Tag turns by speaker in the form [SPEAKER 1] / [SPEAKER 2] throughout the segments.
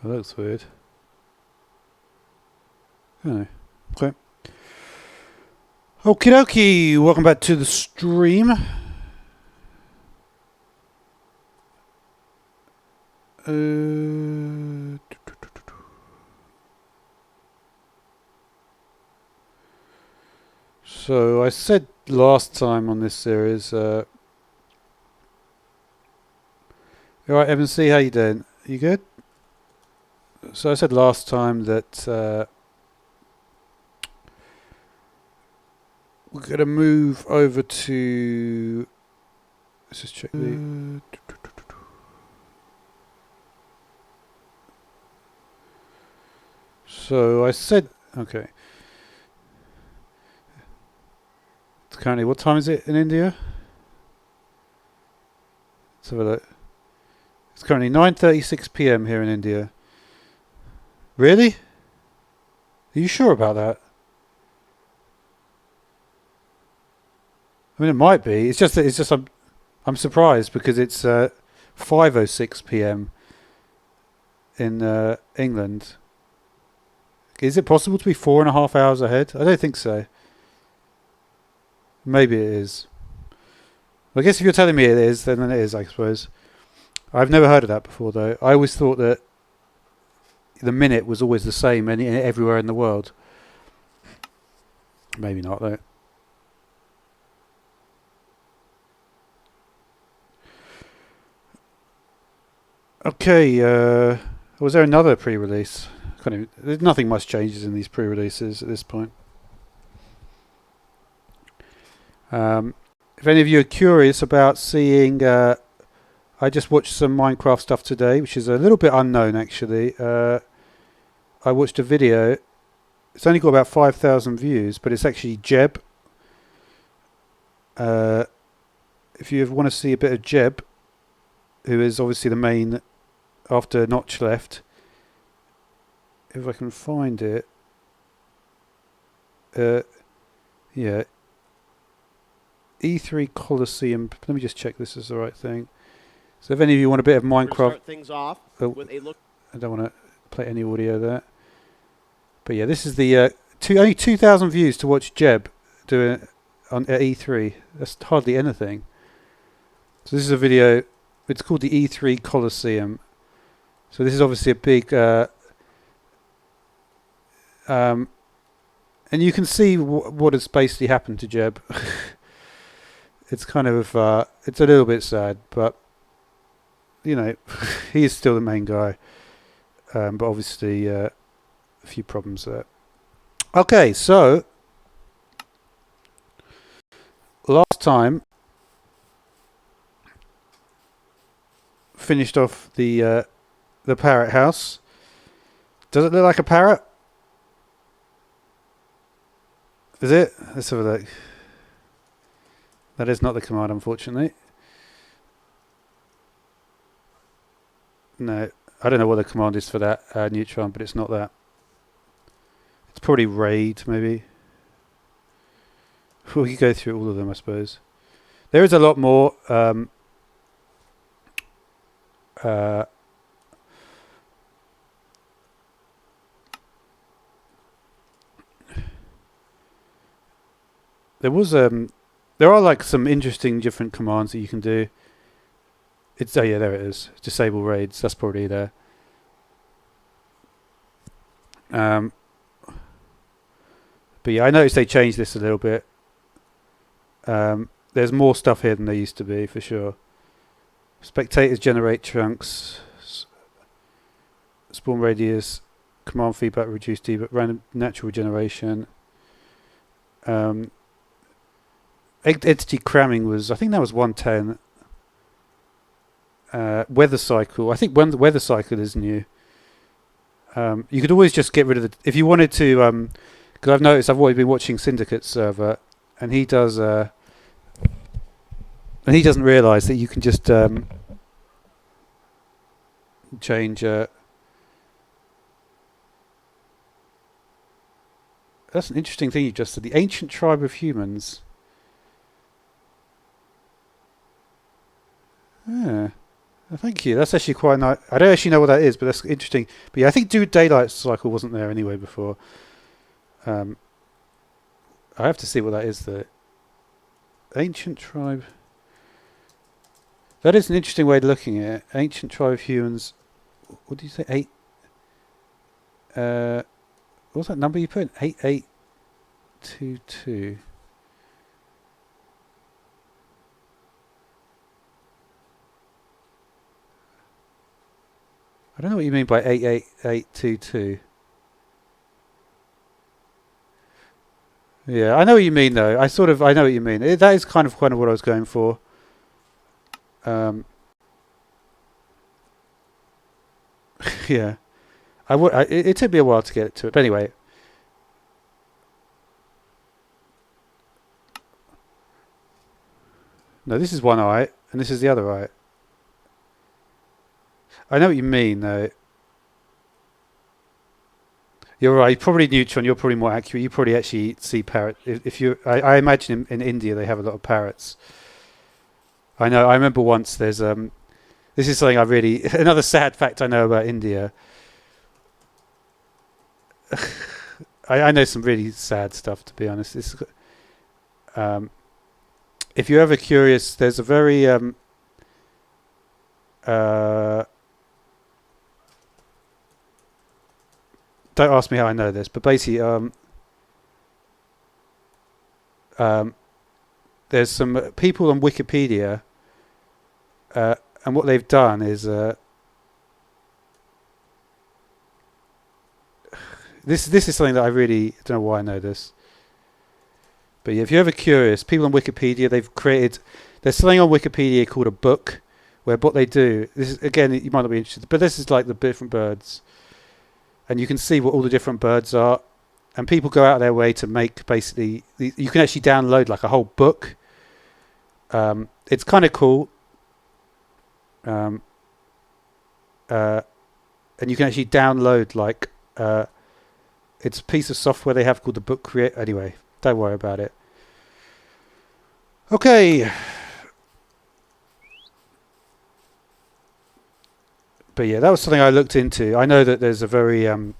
[SPEAKER 1] That looks weird. Oh, okay. Okie dokie, welcome back to the stream. So I said last time on this series, alright Evan C, how you doing? You good? So I said last time that we're going to move over to, let's just check the, so I said, okay. It's currently, what time is it in India? Let's have a look. It's currently 9:36 p.m. here in India. Really? Are you sure about that? I mean, it might be. It's just I'm surprised because it's 5:06 p.m. in England. Is it possible to be 4.5 hours ahead? I don't think so. Maybe it is. I guess if you're telling me it is, then it is, I suppose. I've never heard of that before, though. I always thought that the minute was always the same everywhere in the world. Maybe not, though. Okay, was there another pre-release? There's nothing much changes in these pre-releases at this point. If any of you are curious about seeing, I just watched some Minecraft stuff today, which is a little bit unknown actually. I watched a video. It's only got about 5,000 views, but it's actually Jeb. If you want to see a bit of Jeb, who is obviously the main after Notch left, if I can find it, yeah, E3 Coliseum. Let me just check this is the right thing. So if any of you want a bit of Minecraft,
[SPEAKER 2] start things off with a look.
[SPEAKER 1] I don't want to play any audio there, but yeah, this is the only 2,000 views to watch Jeb doing it at E3. That's hardly anything. So this is a video. It's called the E3 Coliseum. So this is obviously a big, and you can see what has basically happened to Jeb. It's kind of, it's a little bit sad, but you know, he is still the main guy. But obviously, a few problems there. Okay, so last time finished off the parrot house. Does it look like a parrot? Is it? Let's have a look. That is not the command, unfortunately. No, I don't know what the command is for that Neutron, but it's not that. It's probably raid, maybe. We could go through all of them, I suppose. There is a lot more. There are like some interesting different commands that you can do. Oh yeah, there it is. Disable raids. That's probably there. But yeah, I noticed they changed this a little bit. There's more stuff here than there used to be, for sure. Spectators generate chunks. Spawn radius. Command feedback reduced debug. Random natural generation. Entity cramming was, I think that was 110. Weather cycle. I think when the weather cycle is new. You could always just get rid of the, if you wanted to, because I've noticed I've always been watching Syndicate server, and he does, and he doesn't realise that you can just change. That's an interesting thing you just said. The ancient tribe of humans. Yeah. Thank you. That's actually quite nice. I don't actually know what that is, but that's interesting. But yeah, I think daylight cycle wasn't there anyway before. I have to see what that is. The ancient tribe. That is an interesting way of looking at it. Ancient tribe of humans. What do you say? 8. What's that number you put in? 8822. I don't know what you mean by 88822. Yeah, I know what you mean though. I know what you mean. That is kind of what I was going for. Yeah, it took me a while to get to it, but anyway. No, this is one eye, and this is the other eye. I know what you mean though. You're right. Probably Neutron. You're probably more accurate. You probably actually see parrot. If you, I imagine in India they have a lot of parrots. I know. I remember once. There's This is something I really. Another sad fact I know about India. I know some really sad stuff, to be honest. If you're ever curious, there's a very don't ask me how I know this, but basically there's some people on Wikipedia, and what they've done is this is something that I really don't know why I know this. But yeah, if you're ever curious, people on Wikipedia, there's something on Wikipedia called a book, where what they do, this is, again, you might not be interested, but this is like the different birds. And you can see what all the different birds are. And people go out of their way to make basically, you can actually download like a whole book. It's kind of cool. And you can actually download like, it's a piece of software they have called the Book Create. Anyway, don't worry about it. Okay. But yeah, that was something I looked into. I know that there's a very you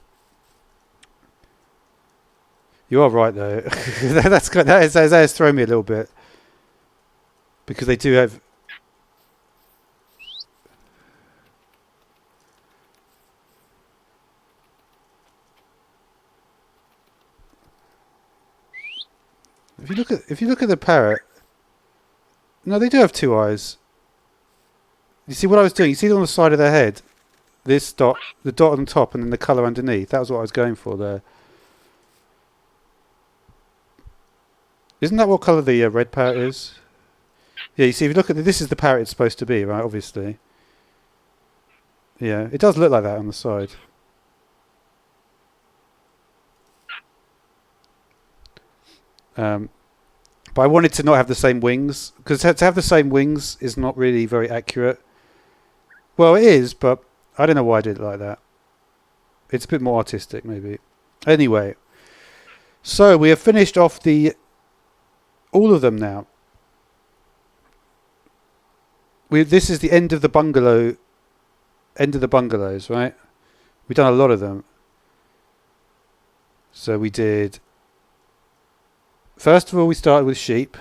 [SPEAKER 1] are right though. that has thrown me a little bit, because they do have. If you look at the parrot, no, they do have two eyes. You see what I was doing? You see on the side of their head, this dot, the dot on the top, and then the colour underneath. That was what I was going for there. Isn't that what colour the red parrot is? Yeah, you see, if you look at this is the parrot it's supposed to be, right? Obviously. Yeah, it does look like that on the side. But I wanted to not have the same wings, because to have the same wings is not really very accurate. Well, it is, but I don't know why I did it like that. It's a bit more artistic, maybe. Anyway, so we have finished off all of them now. This is the end of the bungalows, right? We've done a lot of them. So we did. First of all, we started with sheep.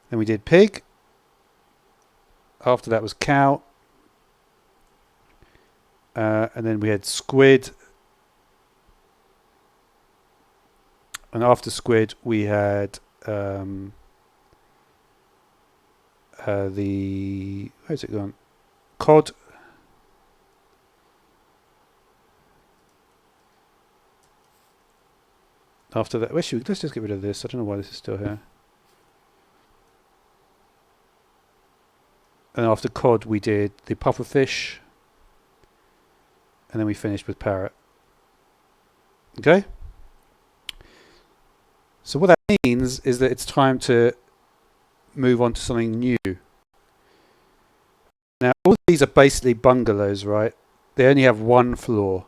[SPEAKER 1] Then we did pig. After that was cow. And then we had squid. And after squid, we had where's it gone? Cod. After that, let's just get rid of this. I don't know why this is still here. And after cod, we did the pufferfish. And then we finished with parrot. Okay? So what that means is that it's time to move on to something new. Now, all these are basically bungalows, right? They only have one floor.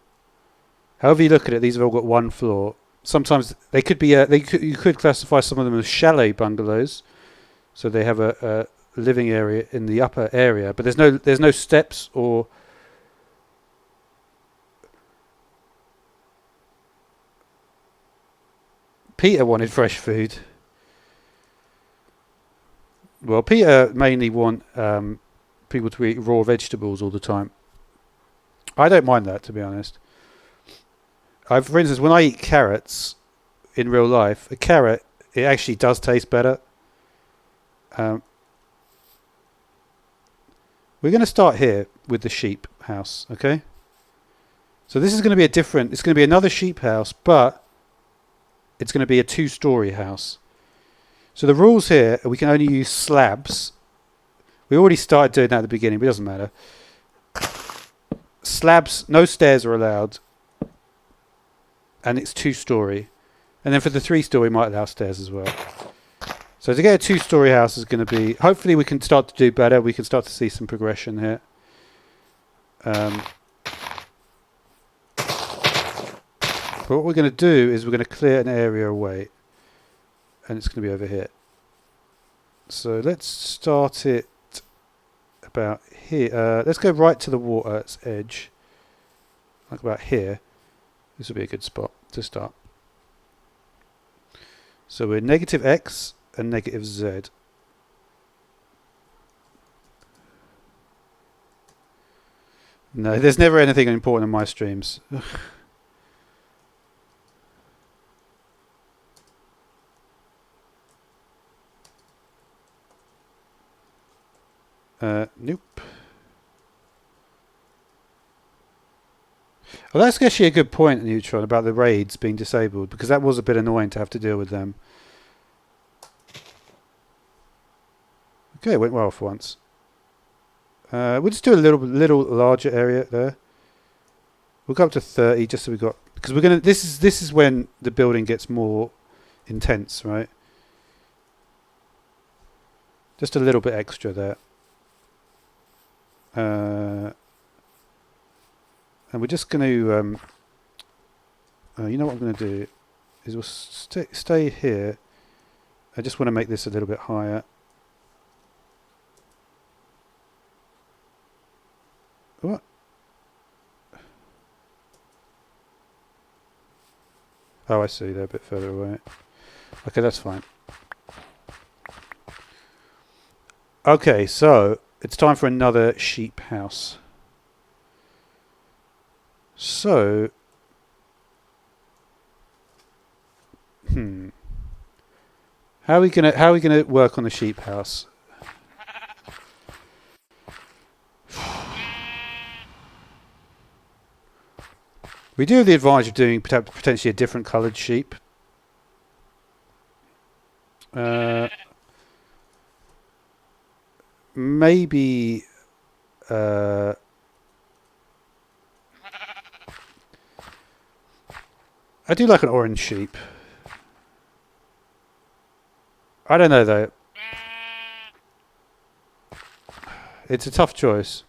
[SPEAKER 1] However you look at it, these have all got one floor. Sometimes they could be. You could classify some of them as chalet bungalows. So they have living area in the upper area, but there's no steps or Peter wanted fresh food. Well, Peter mainly want people to eat raw vegetables all the time. I don't mind that, to be honest. For instance, when I eat carrots in real life, a carrot, it actually does taste better. We're going to start here with the sheep house, okay? So this is going to be it's going to be another sheep house, but it's going to be a 2-story house. So the rules here are we can only use slabs. We already started doing that at the beginning, but it doesn't matter. Slabs, no stairs are allowed. And it's 2-story. And then for the 3-story, we might allow stairs as well. So to get a 2-story house is going to be... Hopefully we can start to do better. We can start to see some progression here. But what we're going to do is we're going to clear an area away. And it's going to be over here. So let's start it about here. Let's go right to the water's edge. Like about here. This will be a good spot to start. So we're negative x and negative z. No, there's never anything important in my streams. Nope. Well, that's actually a good point, Neutron, about the raids being disabled, because that was a bit annoying to have to deal with them. Okay, it went well for once. We'll just do a little larger area there. We'll go up to 30 just so we got, because we're gonna. This is when the building gets more intense, right? Just a little bit extra there. And we're just going to, you know what I'm going to do is we'll stay here. I just want to make this a little bit higher. What? Oh, I see. They're a bit further away. Okay, that's fine. Okay, so it's time for another sheep house. So, how are we gonna work on the sheep house? We do have the advantage of doing potentially a different coloured sheep. Maybe. I do like an orange sheep. I don't know though. It's a tough choice.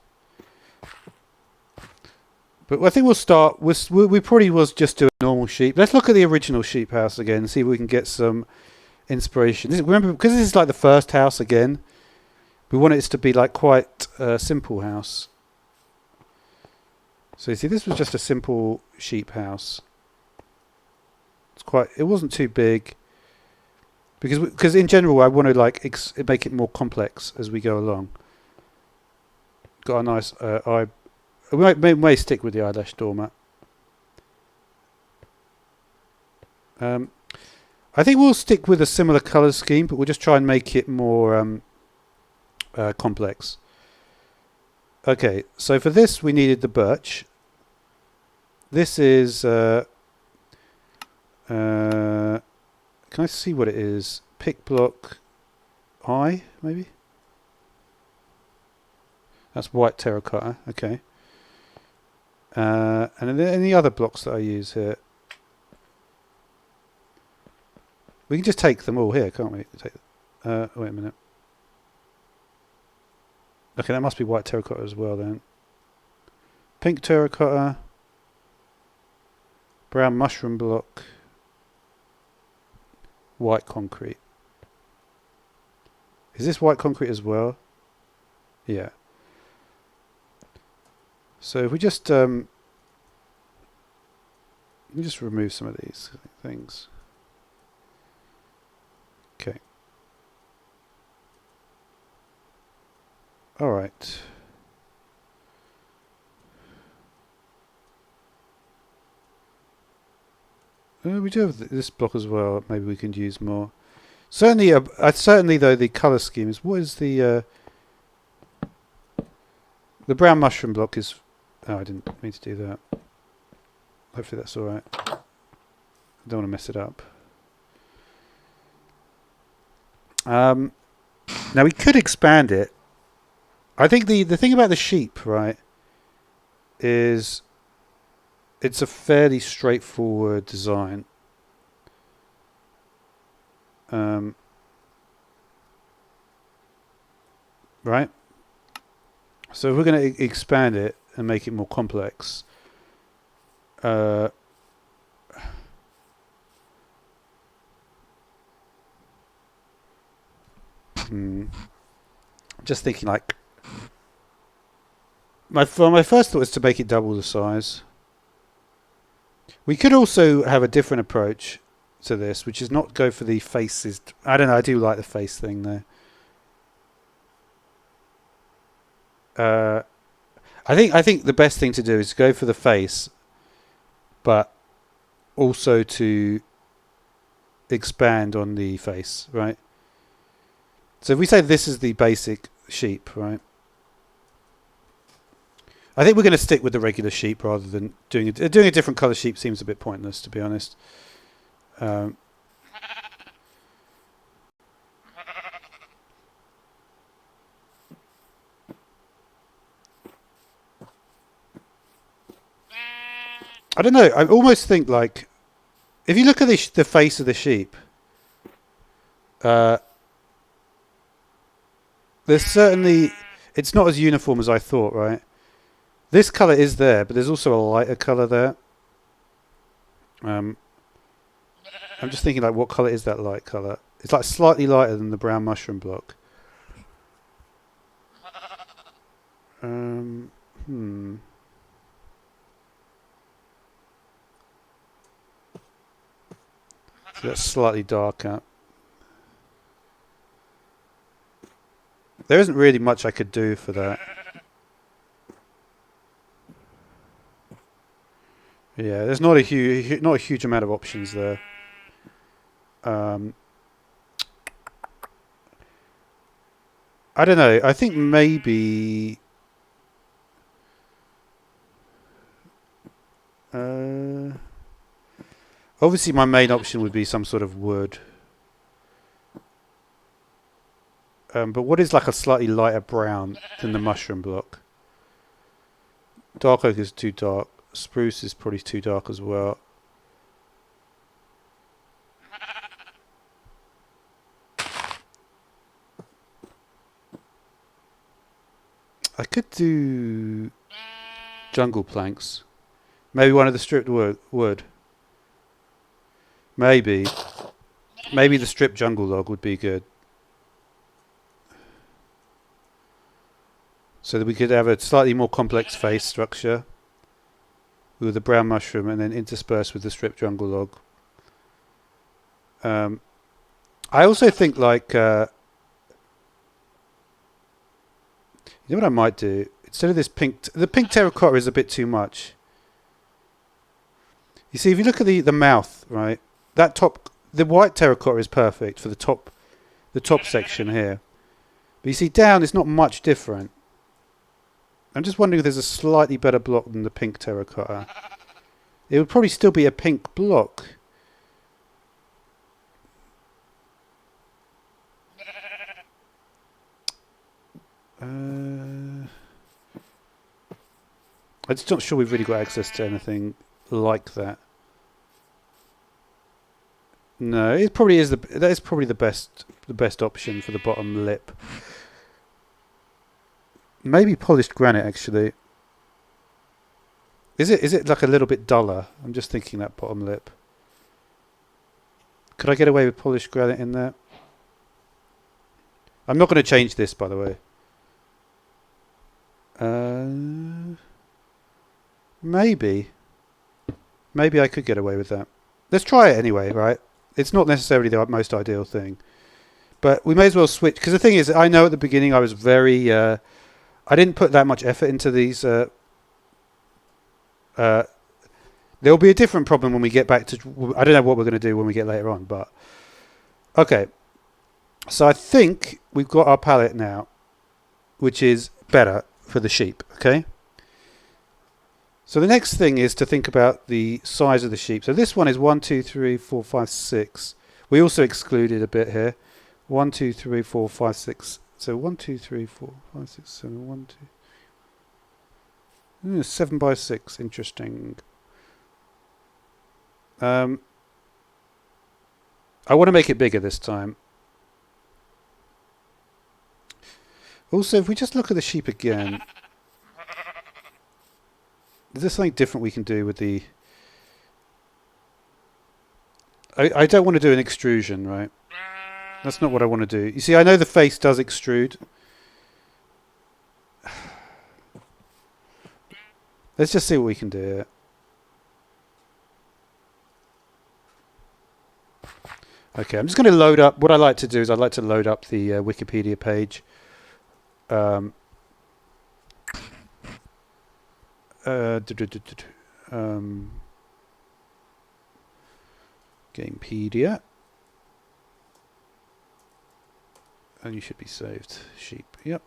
[SPEAKER 1] But I think we'll start. We probably was just doing normal sheep. Let's look at the original sheep house again and see if we can get some inspiration. Remember, because this is like the first house again, we want it to be like quite a simple house. So you see, this was just a simple sheep house. It wasn't too big because in general I want to like make it more complex as we go along. Got a nice eye. We may stick with the eyelash doormat. I think we'll stick with a similar colour scheme, but we'll just try and make it more complex. Okay, so for this we needed the birch. This is can I see what it is? Pick block I, maybe? That's white terracotta, okay. And are there any other blocks that I use here? We can just take them all here, can't we? Wait a minute. Okay, that must be white terracotta as well then. Pink terracotta. Brown mushroom block. White concrete. Is this white concrete as well? Yeah. So if we just remove some of these things. Okay. All right. We do have this block as well. Maybe we can use more. Certainly, certainly though, the color scheme is. What is the brown mushroom block is? Oh, I didn't mean to do that. Hopefully that's all right. I don't want to mess it up. Now we could expand it. I think the thing about the sheep, right, is it's a fairly straightforward design. Right? So if we're going to expand it and make it more complex, just thinking like my first thought is to make it double the size. We could also have a different approach to this, which is not go for the faces. I don't know. I do like the face thing though. I think the best thing to do is go for the face, but also to expand on the face, right? So if we say this is the basic sheep, right? I think we're going to stick with the regular sheep rather than doing a different color sheep. Seems a bit pointless, to be honest. I don't know. I almost think like if you look at the face of the sheep, there's certainly it's not as uniform as I thought, right? This color is there, but there's also a lighter color there. I'm just thinking like what color is that light color? It's like slightly lighter than the brown mushroom block. So that's slightly darker. There isn't really much I could do for that. Yeah, there's not a huge amount of options there. I don't know. I think maybe obviously my main option would be some sort of wood. But what is like a slightly lighter brown than the mushroom block? Dark oak is too dark. Spruce is probably too dark as well. I could do jungle planks. Maybe one of the stripped wood. Maybe the stripped jungle log would be good. So that we could have a slightly more complex face structure with the brown mushroom and then interspersed with the stripped jungle log. I also think like you know what I might do? Instead of this the pink terracotta is a bit too much. You see, if you look at the mouth, right? The white terracotta is perfect for the top section here. But you see down, it's not much different. I'm just wondering if there's a slightly better block than the pink terracotta. It would probably still be a pink block. I'm just not sure we've really got access to anything like that. No, it probably is that is probably the best option for the bottom lip. Maybe polished granite actually. Is it like a little bit duller? I'm just thinking that bottom lip. Could I get away with polished granite in there? I'm not going to change this, by the way. Maybe I could get away with that. Let's try it anyway, right? It's not necessarily the most ideal thing, but we may as well switch, because the thing is, I know at the beginning I was very I didn't put that much effort into these. There'll be a different problem when we get back to, I don't know what we're going to do when we get later on, but okay. So I think we've got our palette now, which is better for the sheep, okay? So the next thing is to think about the size of the sheep. So this one is 1, 2, 3, 4, 5, 6. We also excluded a bit here. 1, 2, 3, 4, 5, 6. So 1, 2, 3, 4, 5, 6, 7, 1, 2. 7 by 6. Interesting. I want to make it bigger this time. Also, if we just look at the sheep again, is there something different we can do with the... I don't want to do an extrusion, right? That's not what I want to do. You see, I know the face does extrude. Let's just see what we can do here. Okay, I'm just going to load up... What I like to do is I'd like to load up the Wikipedia page. Gamepedia, and you should be saved. Sheep, yep.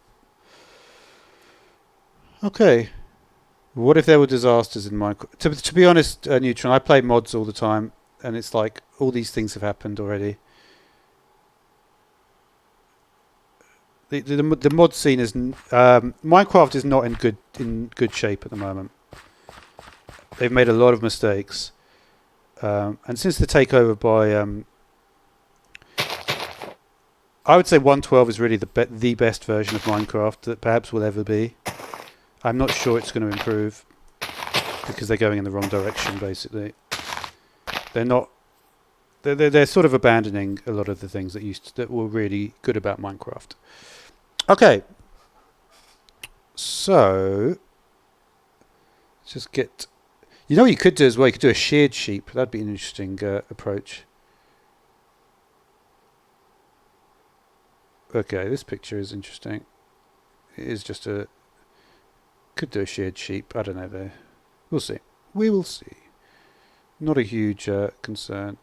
[SPEAKER 1] Okay. What if there were disasters in Minecraft? To be honest, Neutron, I play mods all the time, and it's like all these things have happened already. The mod scene is Minecraft is not in good shape at the moment. They've made a lot of mistakes, and since the takeover by I would say 1.12 is really the best version of Minecraft that perhaps will ever be. I'm not sure it's going to improve because they're going in the wrong direction. Basically, they're not. They're sort of abandoning a lot of the things that were really good about Minecraft. Okay, so just get. You know what you could do as well? You could do a sheared sheep. That'd be an interesting approach. Okay, this picture is interesting. It is just a... Could do a sheared sheep. I don't know though. We'll see. We will see. Not a huge concern.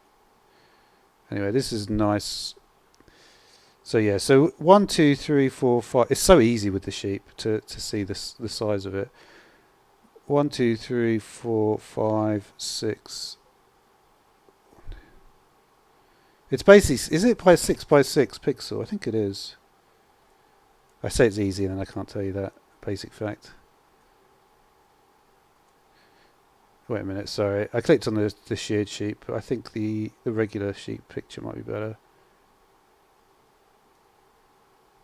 [SPEAKER 1] Anyway, this is nice. So yeah, so 1, 2, 3, 4, 5. It's so easy with the sheep to see the size of it. 1, 2, 3, 4, 5, 6. It's basically, is it by 6 by 6 pixel? I think it is. I say it's easy and then I can't tell you that basic fact. Wait a minute, sorry. I clicked on the sheared sheep. I think the regular sheep picture might be better.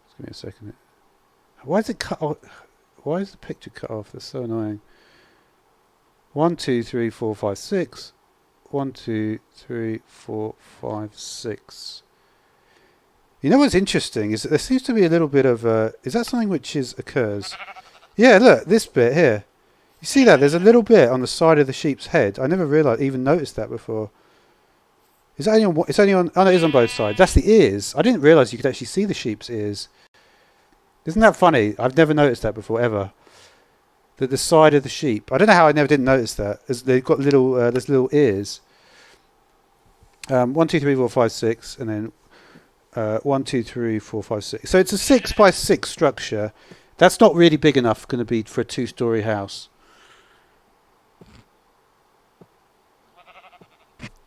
[SPEAKER 1] Just give me a second. Why is it cut off? Why is the picture cut off? That's so annoying. 1, 2, 3, 4, 5, 6. 1, 2, 3, 4, 5, 6. You know what's interesting is that there seems to be a little bit of is that something which occurs? Yeah, look, this bit here. You see that? There's a little bit on the side of the sheep's head. I never even noticed that before. Is that only on? It's only on. Oh, no, it is on both sides. That's the ears. I didn't realise you could actually see the sheep's ears. Isn't that funny? I've never noticed that before ever. The side of the sheep. I don't know how I didn't notice that. They've got little, there's little ears. 1, 2, 3, 4, 5, 6, and then 1, 2, 3, 4, 5, 6. So it's a 6 by 6 structure. That's not really big enough, going to be for a 2-story house.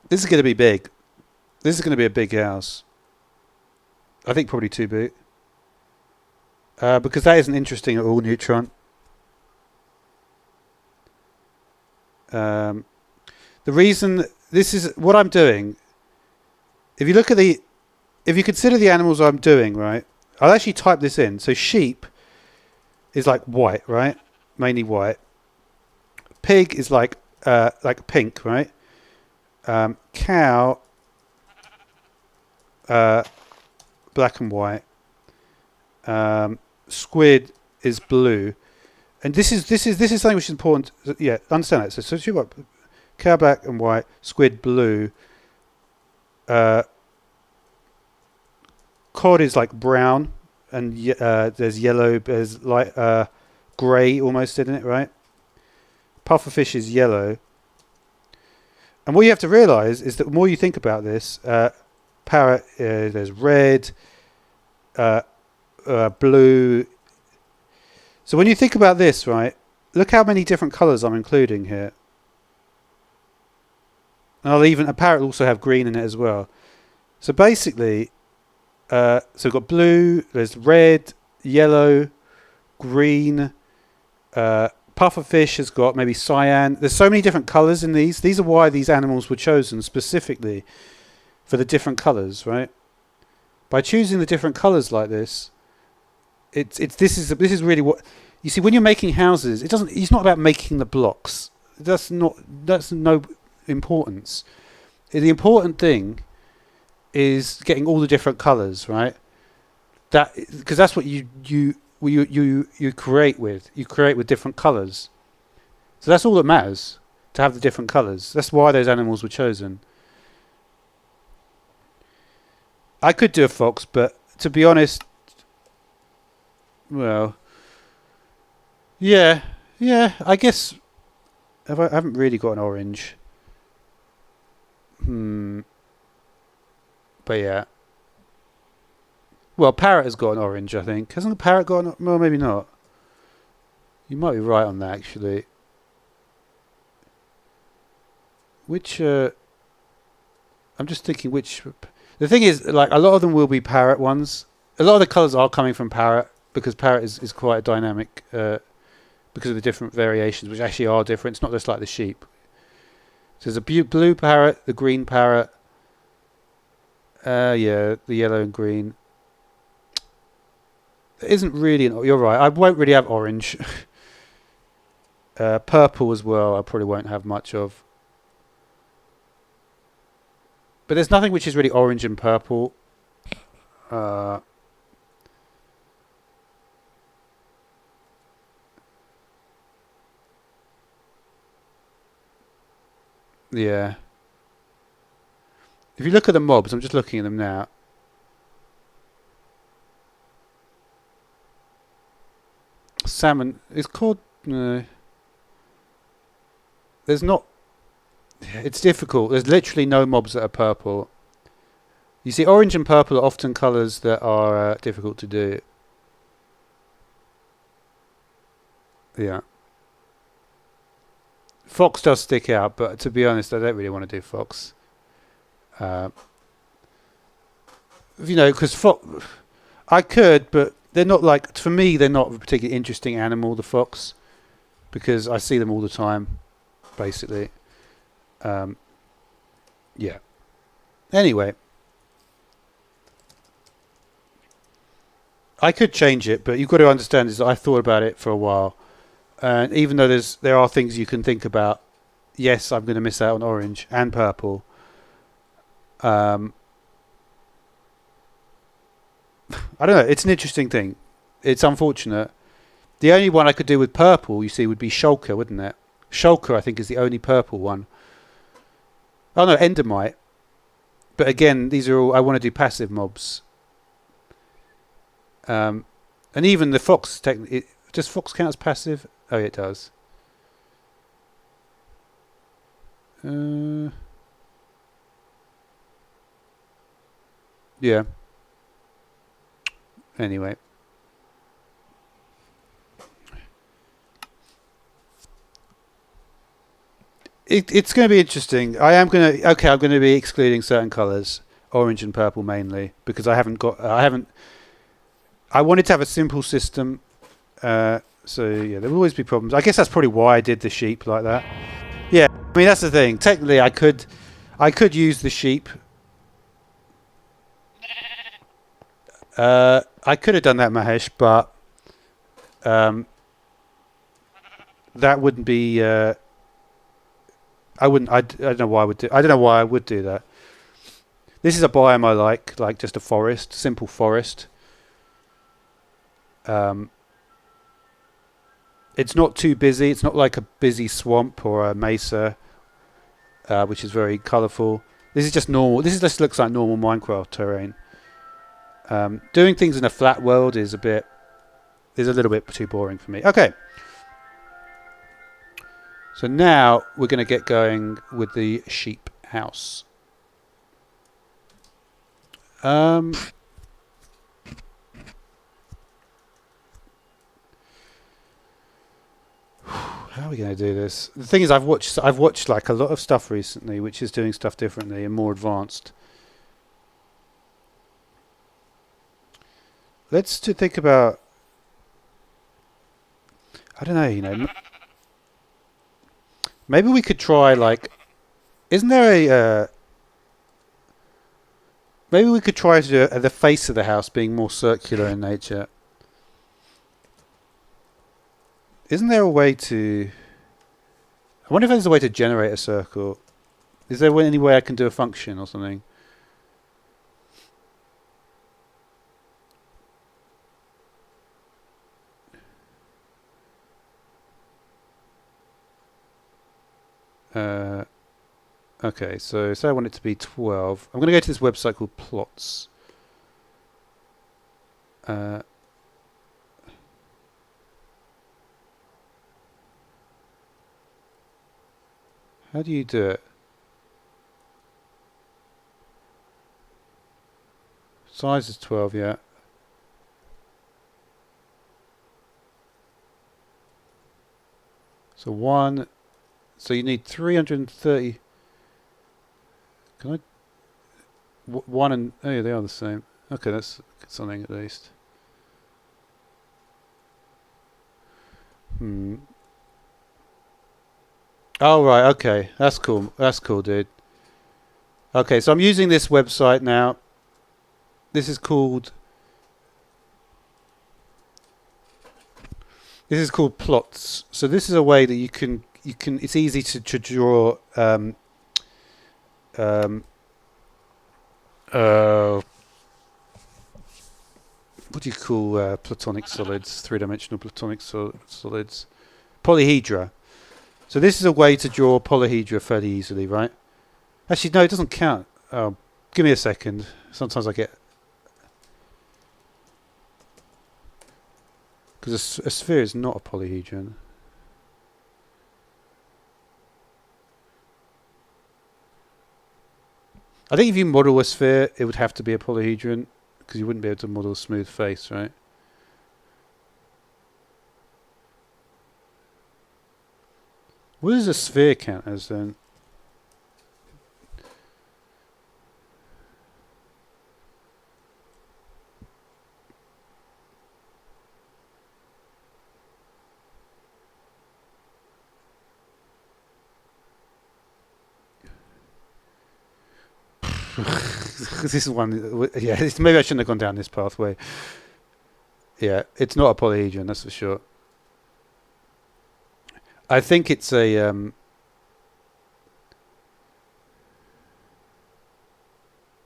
[SPEAKER 1] This is going to be big. This is going to be a big house. I think probably too big. Because that isn't interesting at all, Neutron. The reason this is what I'm doing, if you look at if you consider the animals I'm doing, right, I'll actually type this in. So sheep is like white, right? Mainly white. Pig is like pink, right? Cow, black and white. Squid is blue, and this is something which is important. Yeah, understand that. So you've got cow black and white, squid blue. Cod is like brown, and there's yellow. There's like grey almost, isn't it? Right. Pufferfish is yellow. And what you have to realise is that the more you think about this, parrot, there's red, blue. So when you think about this, right, look how many different colours I'm including here. And a parrot will also have green in it as well. So basically, so we've got blue, there's red, yellow, green, pufferfish has got maybe cyan. There's so many different colours in these. These are why these animals were chosen specifically for the different colours, right? By choosing the different colours like this, this is really what you see when you're making houses. It's not about making the blocks. That's no importance. The important thing is getting all the different colours, right? Because that's what you create with. You create with different colours. So that's all that matters, to have the different colours. That's why those animals were chosen. I could do a fox, but to be honest, well, yeah, I guess I haven't really got an orange. But yeah. Well, parrot has got an orange, I think. Hasn't the parrot got an... Well, maybe not. You might be right on that, actually. Which... I'm just thinking which... The thing is, like, a lot of them will be parrot ones. A lot of the colours are coming from parrot, because parrot is quite dynamic, because of the different variations, which actually are different. It's not just like the sheep. So there's a blue parrot, the green parrot. Yeah, the yellow and green. There isn't really you're right. I won't really have orange. Purple as well. I probably won't have much of. But there's nothing which is really orange and purple. Yeah. If you look at the mobs, I'm just looking at them now. Salmon is called... there's not... It's difficult. There's literally no mobs that are purple. You see, orange and purple are often colours that are difficult to do. Yeah. Fox does stick out, but to be honest, I don't really want to do fox. Because I could, but they're not like... For me, they're not a particularly interesting animal, the fox. Because I see them all the time, basically. Yeah. Anyway. I could change it, but you've got to understand is that I thought about it for a while. And even though there are things you can think about, yes, I'm going to miss out on orange and purple. I don't know. It's an interesting thing. It's unfortunate. The only one I could do with purple, you see, would be Shulker, wouldn't it? Shulker, I think, is the only purple one. Oh, no, Endermite. But again, these are all... I want to do passive mobs. And even the fox... Does fox count as passive? Oh, yeah, it does. Yeah. Anyway. It's going to be interesting. I'm going to be excluding certain colours, orange and purple mainly, because I wanted to have a simple system. So yeah, there will always be problems. I guess that's probably why I did the sheep like that. Yeah, I mean that's the thing. Technically, I could use the sheep. I could have done that, Mahesh, but that wouldn't be. I wouldn't. I don't know why I would do. I don't know why I would do that. This is a biome I like just a forest, simple forest. It's not too busy. It's not like a busy swamp or a mesa, which is very colourful. This is just normal. This just looks like normal Minecraft terrain. Doing things in a flat world is a little bit too boring for me. Okay. So now we're going to get going with the sheep house. How are we going to do this? The thing is, I've watched like a lot of stuff recently, which is doing stuff differently and more advanced. Let's think about. I don't know. Maybe we could try like. Isn't there a? Maybe we could try to do the face of the house being more circular in nature. Isn't there a way to... I wonder if there's a way to generate a circle. Is there any way I can do a function or something? Okay, so say I want it to be 12. I'm going to go to this website called Plots. How do you do it? Size is 12, yeah. So 1. So you need 330. Can I... 1 and... Oh, yeah, they are the same. Okay, that's something at least. Oh, right, okay. That's cool. That's cool, dude. Okay, so I'm using this website now. This is called Plots. So this is a way that you can it's easy to draw what do you call platonic solids, three-dimensional platonic solids? Polyhedra. So this is a way to draw polyhedra fairly easily, right? Actually, no, it doesn't count. Oh, give me a second. Sometimes I get... Because a sphere is not a polyhedron. I think if you model a sphere, it would have to be a polyhedron, because you wouldn't be able to model a smooth face, right? What does a sphere count as then? This is one. Yeah, maybe I shouldn't have gone down this pathway. Yeah, it's not a polyhedron, that's for sure. I think it's a... I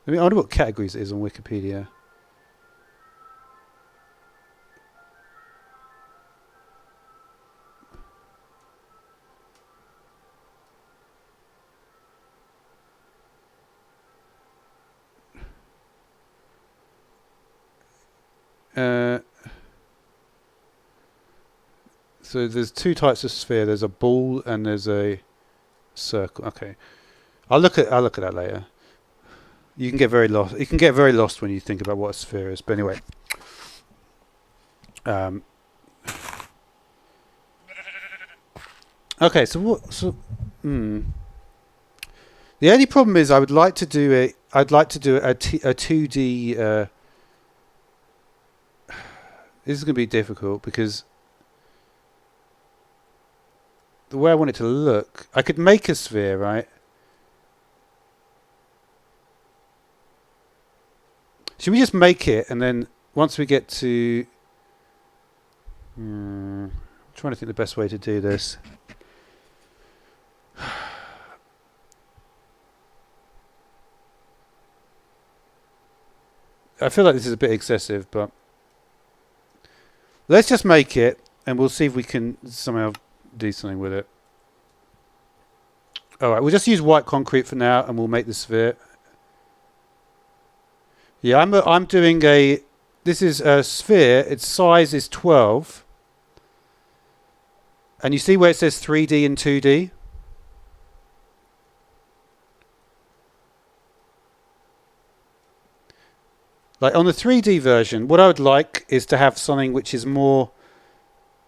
[SPEAKER 1] wonder what categories it is on Wikipedia. So there's two types of sphere. There's a ball and there's a circle. Okay, I'll look at that later. You can get very lost. You can get very lost when you think about what a sphere is. But anyway, okay. So what? So, The only problem is I would like to do a. I'd like to do a 2D. This is going to be difficult because the way I want it to look, I could make a sphere, right? Should we just make it and then once we get to... I'm trying to think the best way to do this. I feel like this is a bit excessive, but... Let's just make it, and we'll see if we can somehow do something with it. All right, we'll just use white concrete for now, and we'll make the sphere. Yeah, I'm doing a. This is a sphere. Its size is 12, and you see where it says 3D and 2D. Like on the 3D version, what I would like is to have something which is more.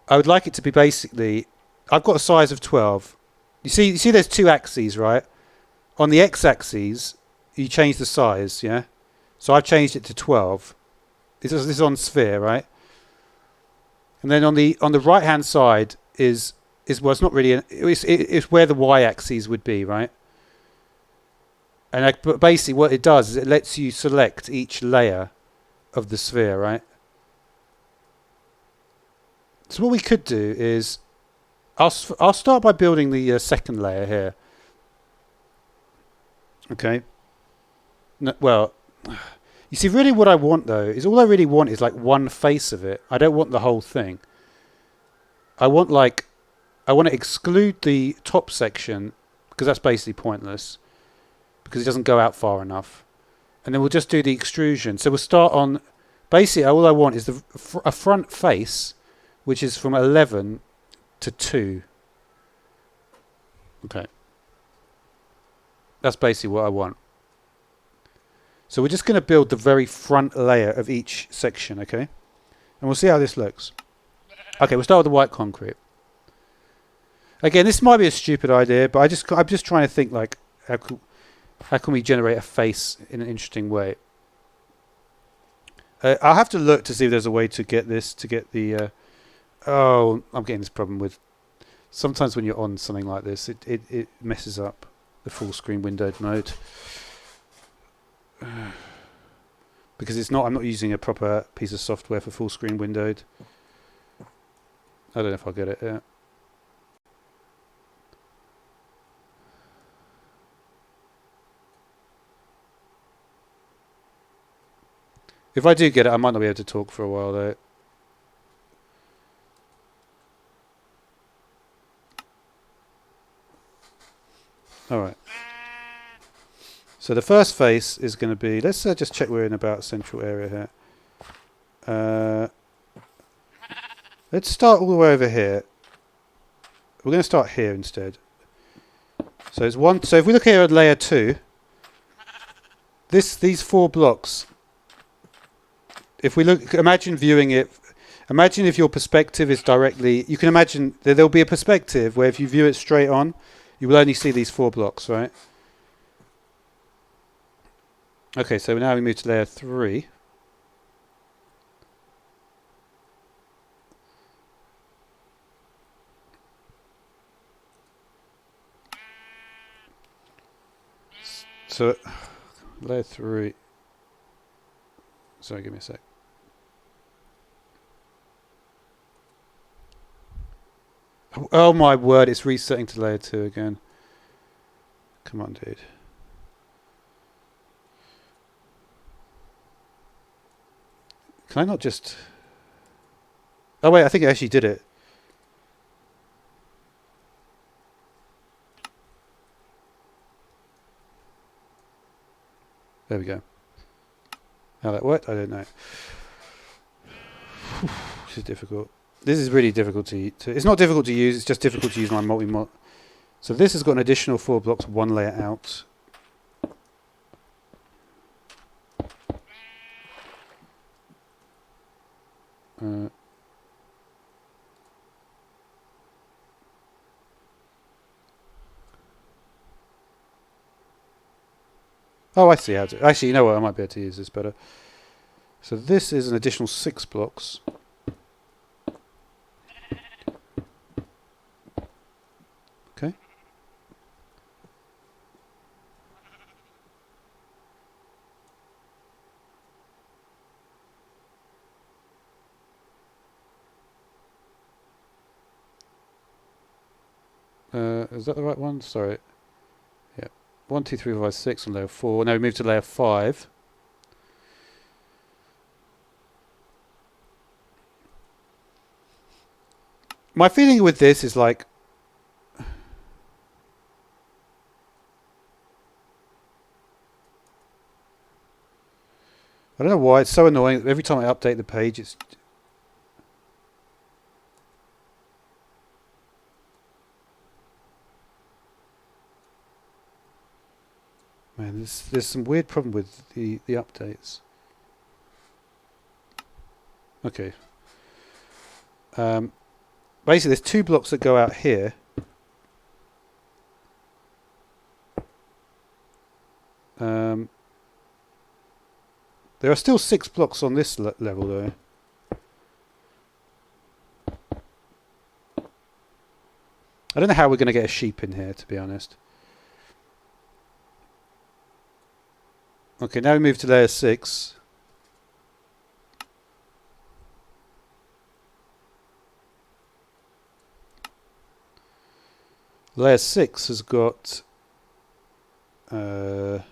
[SPEAKER 1] I would like it to be basically. I've got a size of 12. You see, there's two axes, right? On the x-axis, you change the size, yeah. So I've changed it to 12. This is on sphere, right? And then on the right-hand side is well, it's not really. It's where the y-axis would be, right? And but basically, what it does is it lets you select each layer of the sphere, right? So what we could do is, I'll start by building the second layer here. Okay. No, well, you see, really, what I want though is all I really want is like one face of it. I don't want the whole thing. I want to exclude the top section because that's basically pointless. Because it doesn't go out far enough. And then we'll just do the extrusion. So we'll start on, basically all I want is a front face, which is from 11 to 2. Okay. That's basically what I want. So we're just going to build the very front layer of each section, okay? And we'll see how this looks. Okay, we'll start with the white concrete. Again, this might be a stupid idea, but I'm just trying to think like, how can we generate a face in an interesting way? I'll have to look to see if there's a way to get this, to get the... oh, I'm getting this problem with... Sometimes when you're on something like this, it messes up the full screen windowed mode. Because I'm not using a proper piece of software for full screen windowed. I don't know if I'll get it, yeah. If I do get it, I might not be able to talk for a while though. Alright. So the first face is going to be... Let's just check we're in about central area here. Let's start all the way over here. We're going to start here instead. So it's one. So if we look here at layer 2, these 4 blocks... If we look, imagine viewing it. Imagine if your perspective is directly. You can imagine that there'll be a perspective where if you view it straight on, you will only see these 4 blocks, right? Okay, so now we move to layer 3. So layer 3. Sorry, give me a sec. Oh my word, it's resetting to layer 2 again. Come on, dude. Can I not just... Oh wait, I think I actually did it. There we go. How that worked, I don't know. This is difficult. This is really difficult to it's not difficult to use, it's just difficult to use my multi-mod. So this has got an additional 4 blocks, 1 layer out. Oh, I see how to... Actually, you know what? I might be able to use this better. So this is an additional 6 blocks. Okay. Is that the right one? Sorry. Yeah. 1, 2, 3, 4, 5, 6 on layer 4. Now we move to layer 5. My feeling with this is like, I don't know why it's so annoying. Every time I update the page, it's... Man, there's some weird problem with the updates. Okay. Basically, there's 2 blocks that go out here. There are still 6 blocks on this level, though. I don't know how we're going to get a sheep in here, to be honest. Okay, now we move to layer 6. Layer 6 has got... it's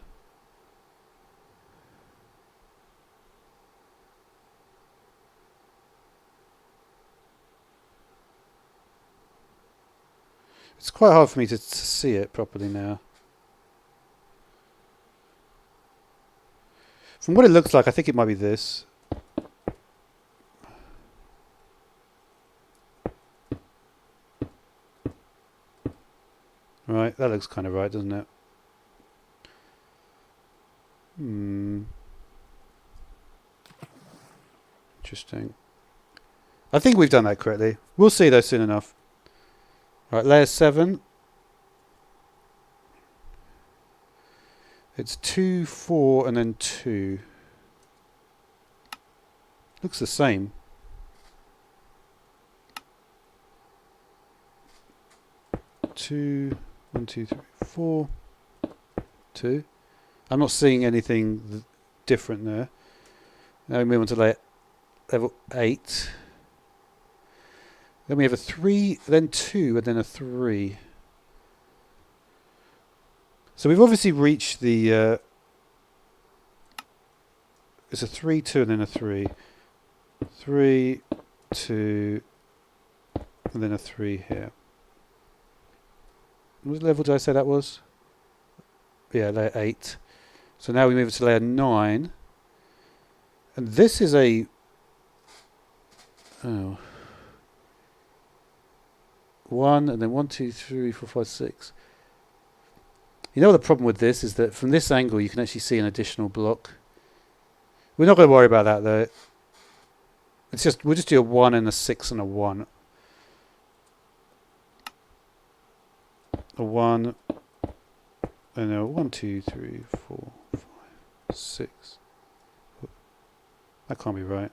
[SPEAKER 1] quite hard for me to see it properly now. From what it looks like, I think it might be this. Right, that looks kind of right, doesn't it? Interesting. I think we've done that correctly. We'll see though soon enough. Right, layer 7. It's 2, 4, and then 2. Looks the same. Two, 1, 2, 3, 4, 2. I'm not seeing anything different there. Now we move on to level 8. Then we have a 3, then 2, and then a 3. So we've obviously reached the... it's a 3, 2, and then a 3. 3, 2, and then a 3 here. What level did I say that was? Yeah, layer 8. So now we move to layer 9. And this is a... oh... 1, and then 1, 2, 3, 4, 5, 6. You know what the problem with this is that from this angle you can actually see an additional block. We're not going to worry about that though. It's just we'll just do a 1 and a 6 and a 1. A 1 and a 1, 2, 3, 4, 5, 6. That can't be right.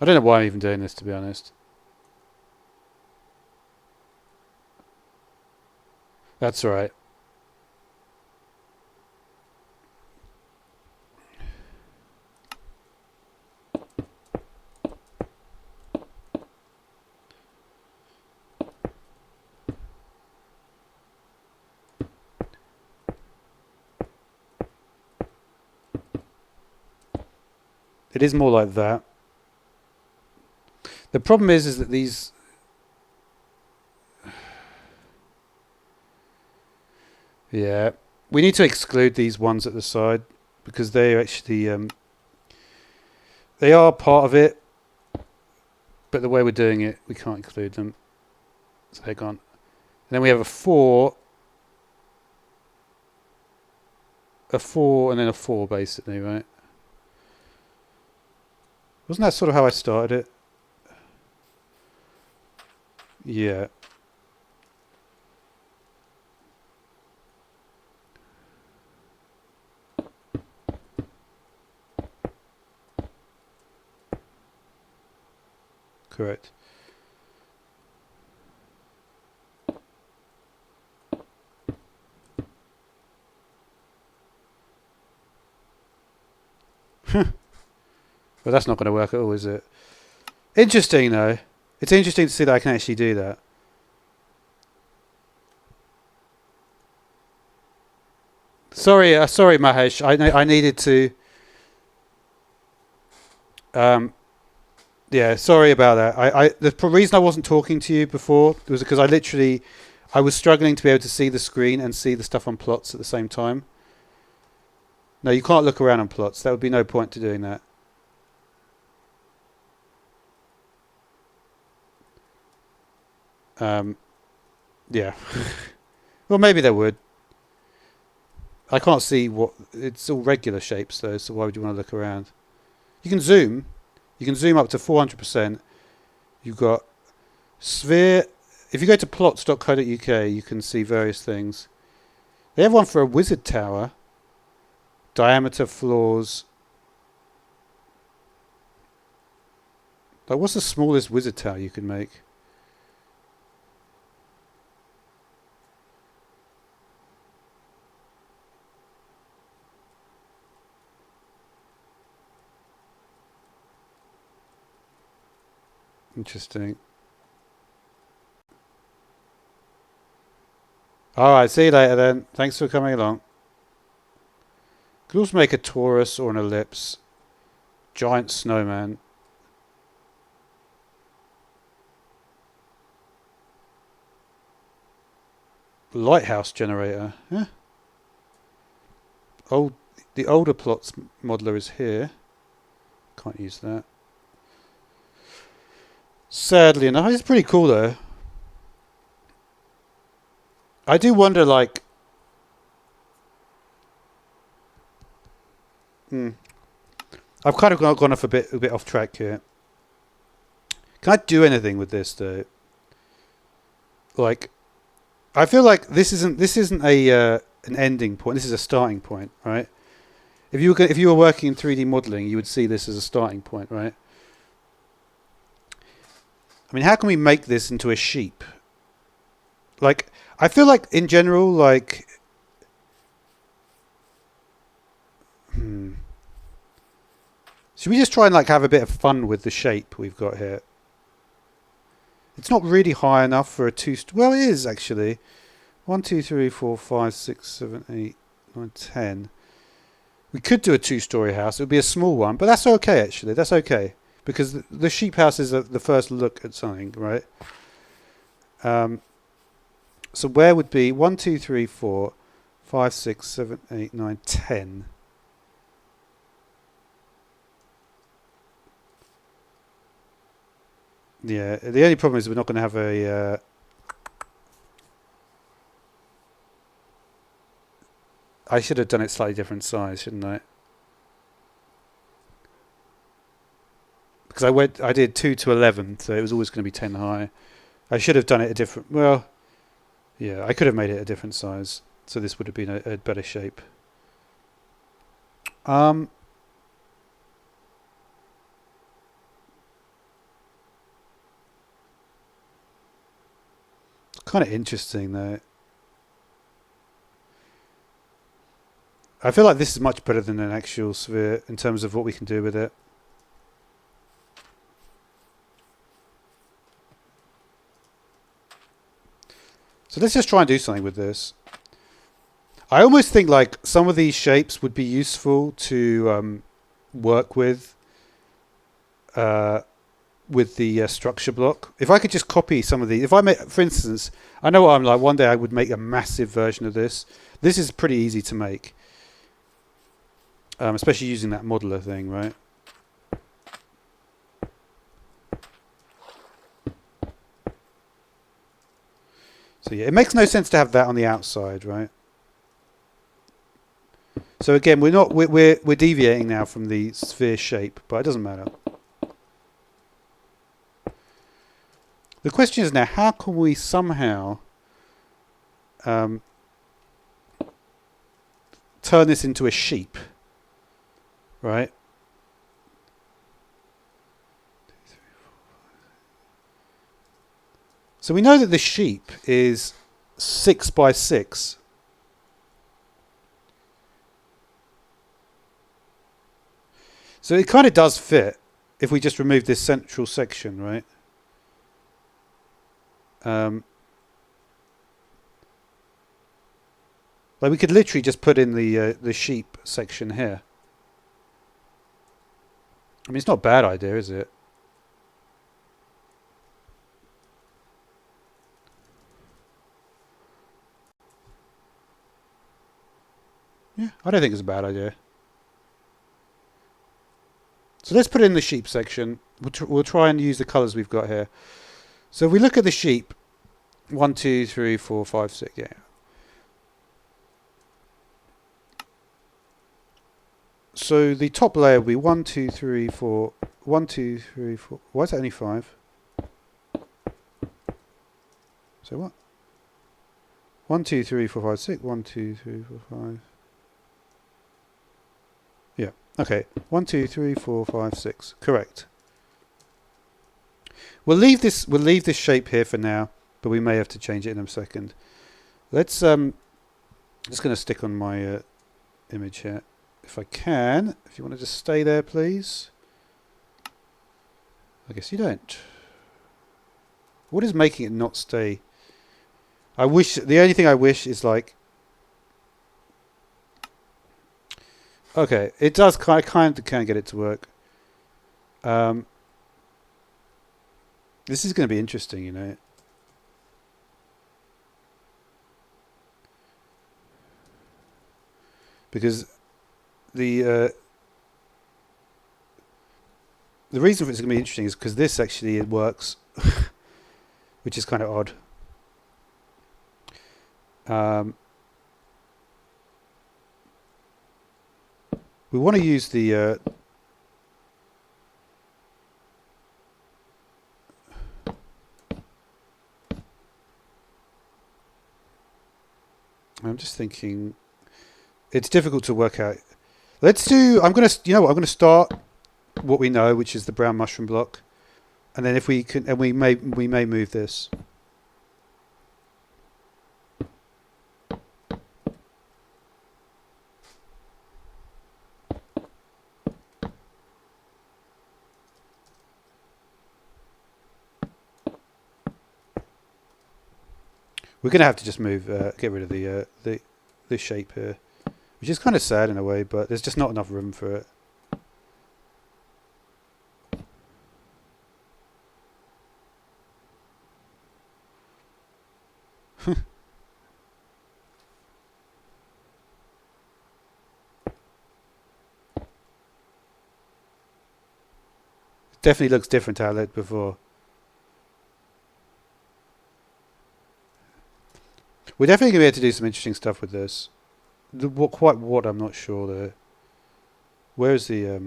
[SPEAKER 1] I don't know why I'm even doing this, to be honest. That's all right. It is more like that. The problem is that these... yeah, we need to exclude these ones at the side because they actually they are part of it, but the way we're doing it, we can't include them, so they're gone. And then we have a 4, and then a 4, basically, right? Wasn't that sort of how I started it? Yeah. Correct. Well, that's not going to work at all, is it? Interesting, though. It's interesting to see that I can actually do that. Sorry, Mahesh. I needed to... Yeah, sorry about that. The reason I wasn't talking to you before was because I was struggling to be able to see the screen and see the stuff on plots at the same time. No, you can't look around on plots. There would be no point to doing that. Yeah. Well, maybe there would. I can't see what... It's all regular shapes, though, so why would you want to look around? You can zoom. You can zoom up to 400%. You've got sphere... If you go to plots.co.uk, you can see various things. They have one for a wizard tower. Diameter floors. Like, what's the smallest wizard tower you can make? Interesting. Alright, see you later then. Thanks for coming along. You could also make a torus or an ellipse. Giant snowman. Lighthouse generator. Yeah. The older plots modeler is here. Can't use that. Sadly enough, it's pretty cool though. I do wonder, like... I've kind of gone off a bit off track here. Can I do anything with this though? Like, I feel like this isn't a an ending point. This is a starting point, right? If you were working in 3D modeling, you would see this as a starting point, right? I mean, how can we make this into a sheep? Like, I feel like in general, like, should we just try and like have a bit of fun with the shape we've got here? It's not really high enough for a well, it is actually. 1, 2, 3, 4, 5, 6, 7, 8, 9, 10. We could do a 2-story house. It would be a small one, but that's okay actually. That's okay because the sheep house is the first look at something, right? So where would be 1, 2, 3, 4, 5, 6, 7, 8, 9, 10? Yeah, the only problem is we're not going to have a... I should have done it slightly different size, shouldn't I? Because I did 2 to 11, so it was always going to be 10 high. I should have done it a different... Well, yeah, I could have made it a different size, so this would have been a better shape. Kind of interesting though. I feel like this is much better than an actual sphere in terms of what we can do with it. So let's just try and do something with this. I almost think like some of these shapes would be useful to work with the structure block. If I could just copy some of these, if I make, for instance, I know what I'm like. One day I would make a massive version of this. This is pretty easy to make, especially using that modeler thing, right? So yeah, it makes no sense to have that on the outside, right? So again, we're deviating now from the sphere shape, but it doesn't matter. The question is now, how can we somehow turn this into a sheep, right? So we know that the sheep is 6 by 6. So it kind of does fit if we just remove this central section, right? Like we could literally just put in the sheep section here. I mean, it's not a bad idea, is it? Yeah, I don't think it's a bad idea. So let's put it in the sheep section. We'll try and use the colours we've got here. So if we look at the sheep, 1, 2, 3, 4, 5, 6, yeah. So the top layer will be 1, 2, 3, 4. 1, 2, 3, 4. Why is that only 5? So what? 1, 2, 3, 4, 5, 6. 1, 2, 3, 4, 5. Yeah. Okay. 1, 2, 3, 4, 5, 6. Correct. We'll leave this shape here for now, but we may have to change it in a second. Let's I'm just going to stick on my image here. If I can, if you want to just stay there, please. I guess you don't. What is making it not stay? I wish, the only thing I wish is like, okay, it does kind of can get it to work. This is going to be interesting, you know. Because the reason for it's going to be interesting is because this actually it works, which is kind of odd. We want to use the I'm just thinking it's difficult to work out. Let's do, I'm going to, you know what, I'm going to start what we know, which is the brown mushroom block. And then if we can, and we may move this. We're going to have to just move, get rid of the shape here, which is kind of sad in a way, but there's just not enough room for it. Definitely looks different to how it looked before. We're definitely going to be able to do some interesting stuff with this. Quite what, I'm not sure though. Where's the...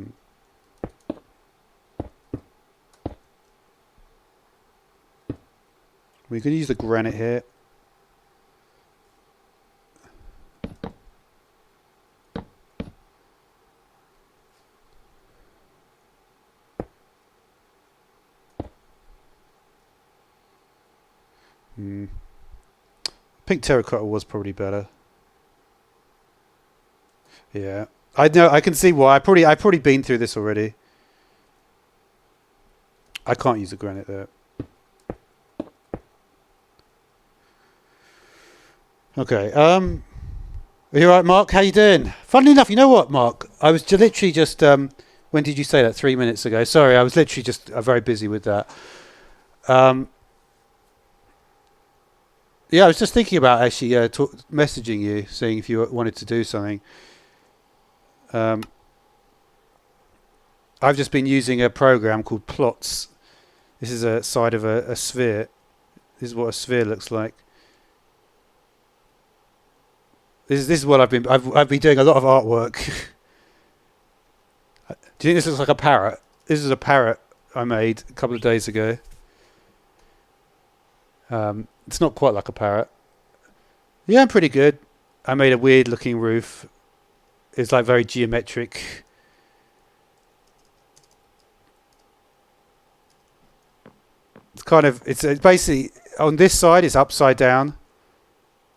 [SPEAKER 1] We're going to use the granite here. Pink terracotta was probably better. Yeah, I know. I can see why. I've probably been through this already. I can't use the granite there. Okay. Are you alright, Mark? How you doing? Funnily enough, you know what, Mark? I was literally just. When did you say that? 3 minutes ago. Sorry, I was literally just very busy with that. Yeah, I was just thinking about actually messaging you, seeing if you wanted to do something. I've just been using a program called Plots. This is a side of a sphere. This is what a sphere looks like. This is what I've been doing a lot of artwork. Do you think this looks like a parrot? This is a parrot I made a couple of days ago. It's not quite like a parrot. Yeah, I'm pretty good. I made a weird looking roof. It's like very geometric. It's kind of, it's basically, on this side it's upside down.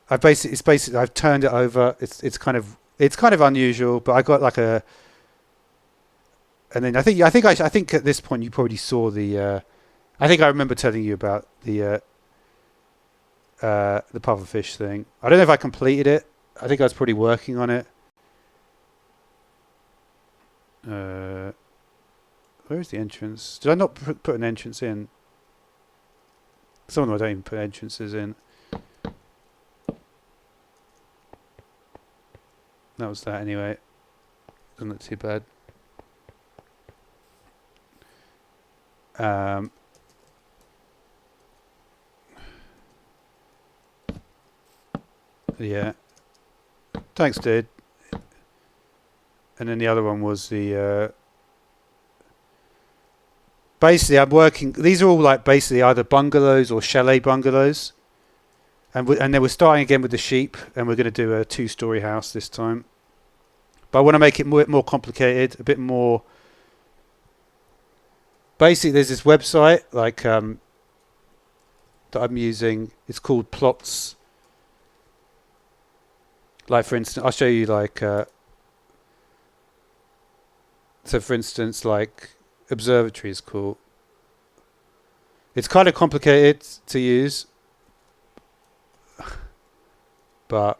[SPEAKER 1] I've turned it over. It's kind of unusual, but I got like a, and then I think at this point you probably saw the, I think I remember telling you about the pufferfish thing. I don't know if I completed it. I think I was probably working on it. Where is the entrance? Did I not put an entrance in? Some of them I don't even put entrances in. That was that anyway. Doesn't look too bad. Yeah. Thanks, dude. And then the other one was the... basically, I'm working... These are all like basically either bungalows or chalet bungalows. And then we're starting again with the sheep. And we're going to do a 2-story house this time. But I want to make it more complicated. A bit more... Basically, there's this website like that I'm using. It's called Plots. Like, for instance, I'll show you like... so, for instance, like Observatory is cool. It's kind of complicated to use, but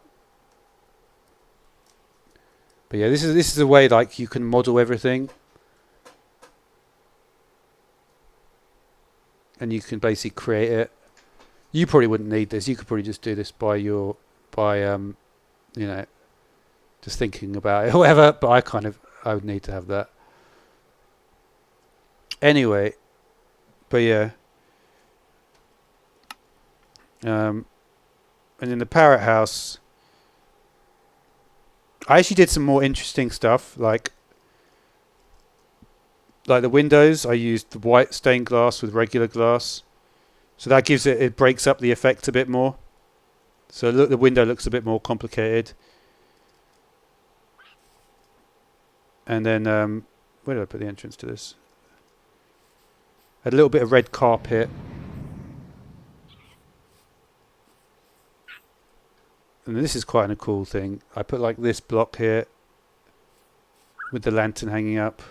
[SPEAKER 1] yeah, this is a way like you can model everything, and you can basically create it. You probably wouldn't need this. You could probably just do this by you know, just thinking about it or whatever. But I would need to have that. Anyway, but yeah. And in the Parrot House, I actually did some more interesting stuff, like the windows. I used the white stained glass with regular glass, so that gives it breaks up the effect a bit more. So look, the window looks a bit more complicated. And then where did I put the entrance to this? A little bit of red carpet. And this is quite a cool thing. I put like this block here with the lantern hanging up.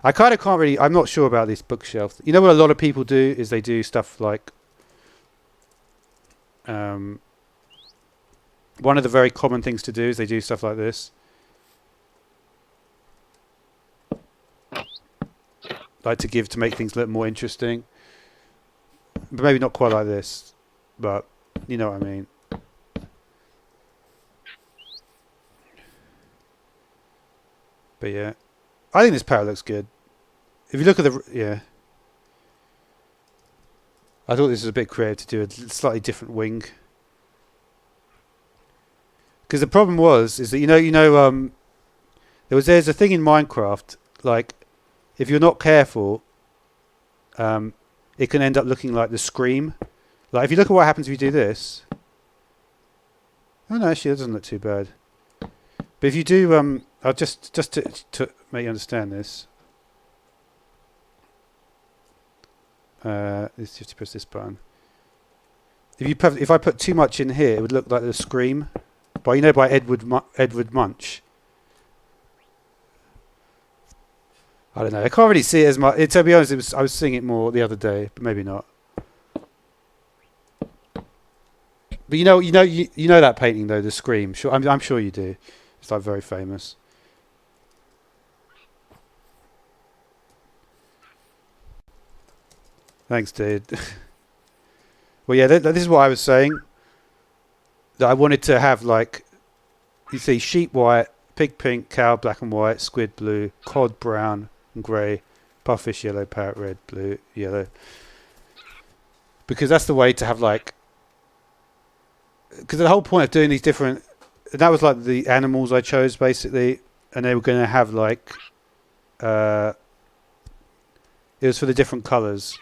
[SPEAKER 1] I kind of can't really... I'm not sure about this bookshelf. You know what a lot of people do is they do stuff like... one of the very common things to do is they do stuff like this. Like to make things look more interesting. But maybe not quite like this. But you know what I mean. But yeah. I think this parrot looks good. If you look at the... Yeah. I thought this was a bit creative to do a slightly different wing. Because the problem is that there's a thing in Minecraft, like, if you're not careful, it can end up looking like the Scream. Like, if you look at what happens if you do this... Oh no, actually, that doesn't look too bad. But if you do... I'll just to make you understand this. Let's just press this button. If I put too much in here, it would look like the Scream. By Edward Munch. I don't know. I can't really see it as much. To be honest, I was seeing it more the other day, but maybe not. But you know that painting though, the Scream. Sure, I'm sure you do. It's like very famous. Thanks, dude. Well, yeah, this is what I was saying. That I wanted to have, like, you see, sheep white, pig pink, cow black and white, squid blue, cod brown and grey, puffish yellow, parrot red, blue, yellow. Because that's the way to have, like... Because the whole point of doing these different... That was, like, the animals I chose, basically. And they were going to have, like... it was for the different colours.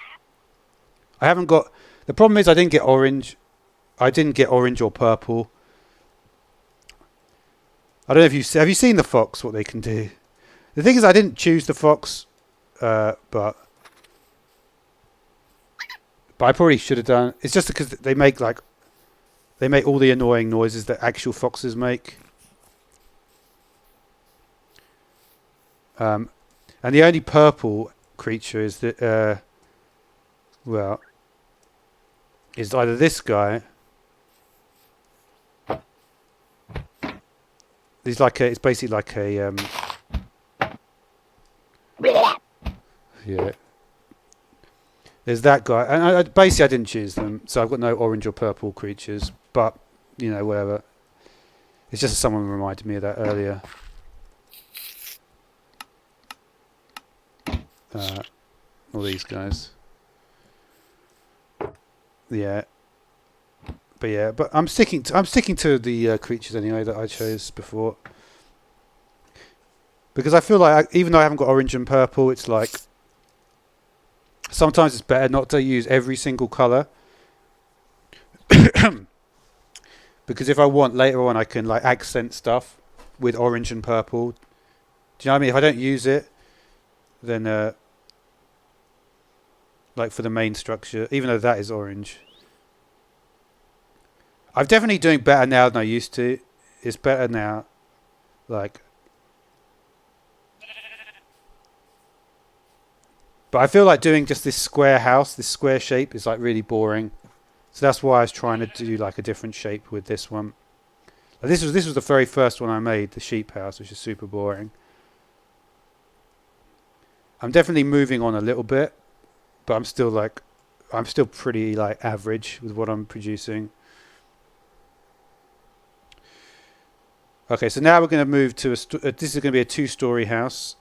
[SPEAKER 1] I haven't got... The problem is I didn't get orange... I didn't get orange or purple. I don't know if have you seen the fox, what they can do? The thing is I didn't choose the fox, but I probably should have done. It's just because they make all the annoying noises that actual foxes make. And the only purple creature is that is either this guy. It's basically like a Yeah. There's that guy, and basically I didn't choose them, so I've got no orange or purple creatures. But whatever. It's just someone reminded me of that earlier. All these guys. Yeah. But I'm sticking to the creatures anyway that I chose before, because I feel like even though I haven't got orange and purple, it's like sometimes it's better not to use every single color. Because if I want later on, I can like accent stuff with orange and purple. Do you know what I mean? If I don't use it, then like for the main structure, even though that is orange, I'm definitely doing better now than I used to. It's better now, like. But I feel like doing just this square house, this square shape, is like really boring. So that's why I was trying to do like a different shape with this one. Like this was the very first one I made, the sheep house, which is super boring. I'm definitely moving on a little bit, but I'm still pretty like average with what I'm producing. Okay, so now we're going to move to this is going to be a 2-story house.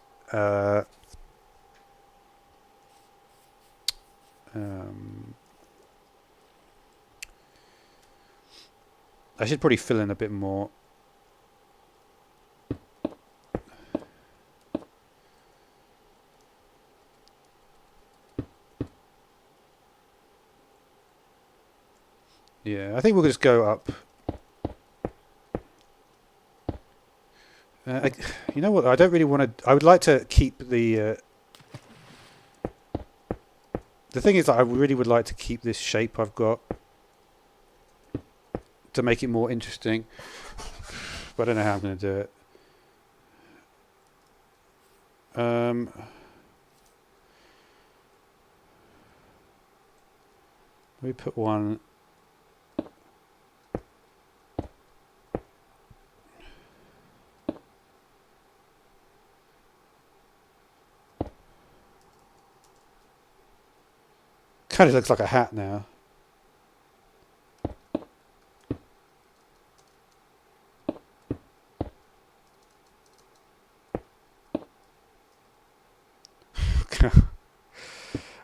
[SPEAKER 1] I should probably fill in a bit more. Yeah, I think we'll just go up. You know what? I don't really want to. I would like to keep the. The thing is that I really would like to keep this shape I've got to make it more interesting, but I don't know how I'm going to do it. Let me put one. Kind of looks like a hat now.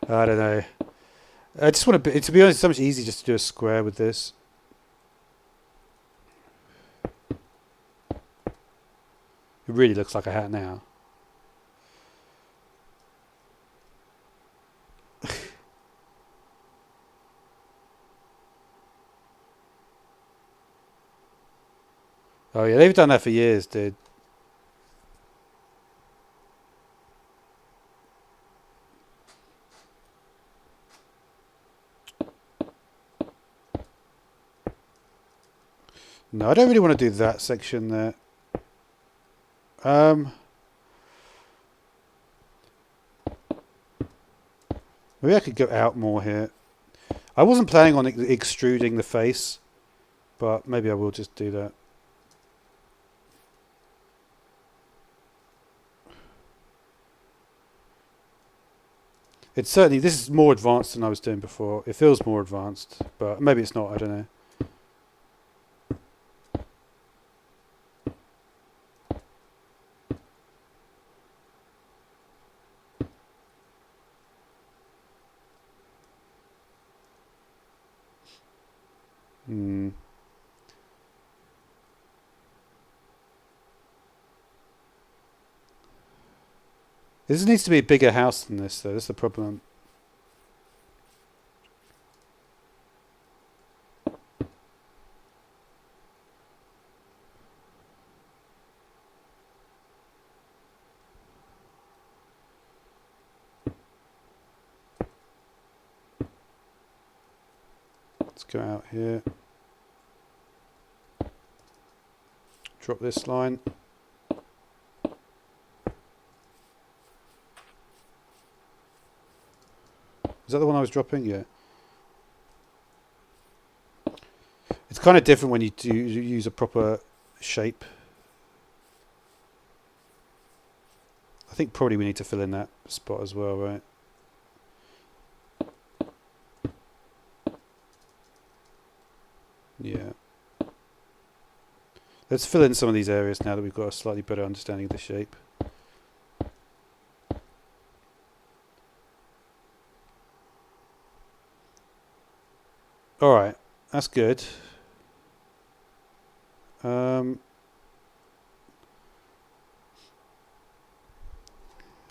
[SPEAKER 1] I don't know. I just want to be honest, it's so much easier just to do a square with this. It really looks like a hat now. Oh yeah, they've done that for years, dude. No, I don't really want to do that section there. Maybe I could go out more here. I wasn't planning on extruding the face, but maybe I will just do that. It's certainly, this is more advanced than I was doing before. It feels more advanced, but maybe it's not, I don't know. This needs to be a bigger house than this, though. That's the problem. Let's go out here. Drop this line. Is that the one I was dropping? Yeah. It's kind of different when you use a proper shape. I think probably we need to fill in that spot as well, right? Yeah. Let's fill in some of these areas now that we've got a slightly better understanding of the shape. Alright, that's good. I'm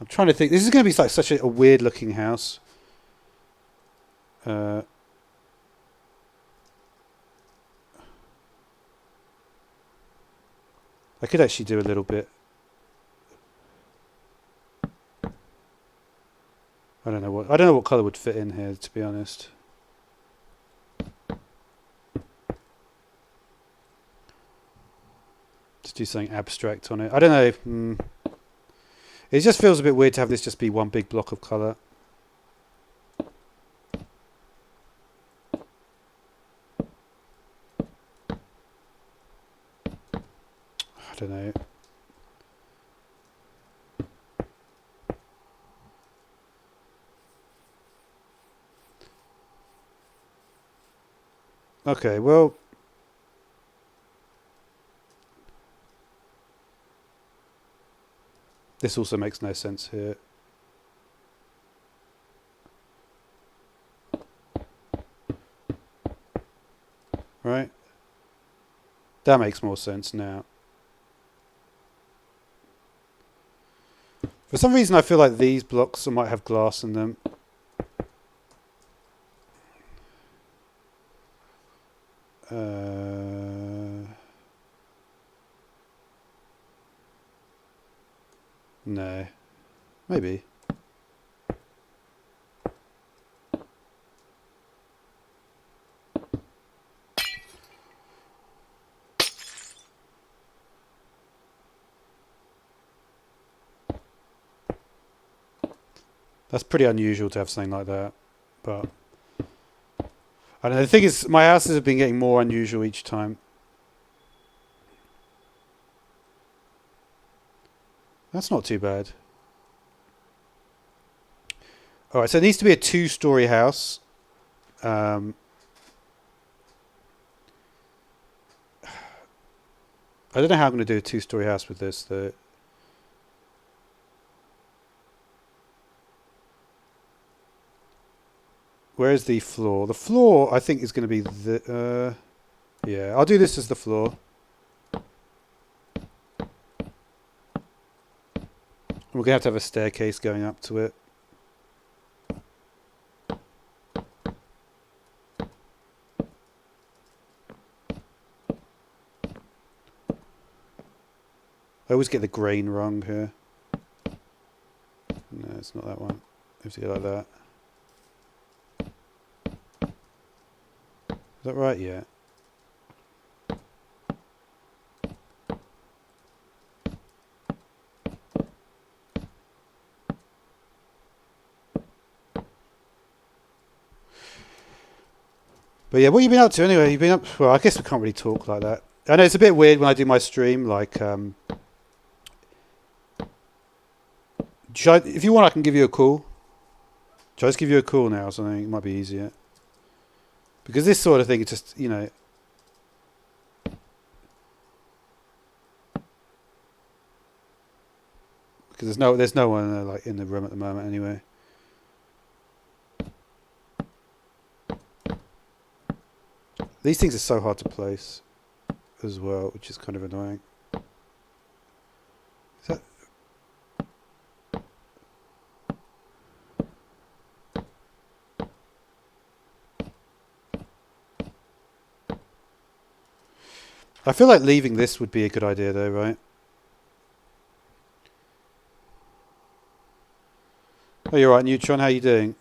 [SPEAKER 1] trying to think. This is going to be like such a weird looking house. I could actually do a little bit. I don't know what colour would fit in here, to be honest. Just do something abstract on it. I don't know. It just feels a bit weird to have this just be one big block of colour. I don't know. Okay, well, this also makes no sense here. Right? That makes more sense now. For some reason I feel like these blocks might have glass in them. No. Maybe. That's pretty unusual to have something like that, but I don't know. The thing is, my houses have been getting more unusual each time. That's not too bad. Alright, so it needs to be a 2-story house. I don't know how I'm going to do a 2-story house with this, though. Where's the floor? The floor, I think, is going to be the... yeah, I'll do this as the floor. We're going to have a staircase going up to it. I always get the grain wrong here. No, it's not that one. I have to go like that. Is that right? Yeah. But yeah, what have you been up to anyway? You've been up... Well, I guess we can't really talk like that. I know it's a bit weird when I do my stream, like... if you want, I can give you a call. Shall I just give you a call now or something? It might be easier. Because this sort of thing, it's just, you know... Because there's no one like in the room at the moment anyway. These things are so hard to place as well, which is kind of annoying. Is that... I feel like leaving this would be a good idea though, right? Oh, you're right, Neutron. How you doing?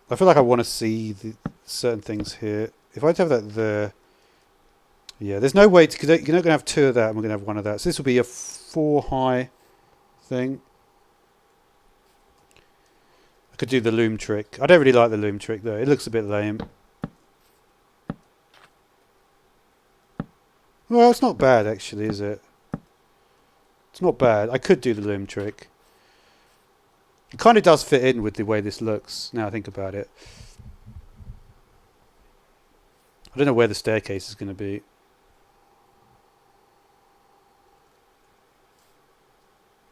[SPEAKER 1] I feel like I want to see certain things here. If I have that there... Yeah, there's no way to... Cause you're not going to have 2 of that and we're going to have 1 of that. So this will be a 4 high thing. I could do the loom trick. I don't really like the loom trick though. It looks a bit lame. Well, it's not bad actually, is it? It's not bad. I could do the loom trick. It kind of does fit in with the way this looks, now I think about it. I don't know where the staircase is going to be.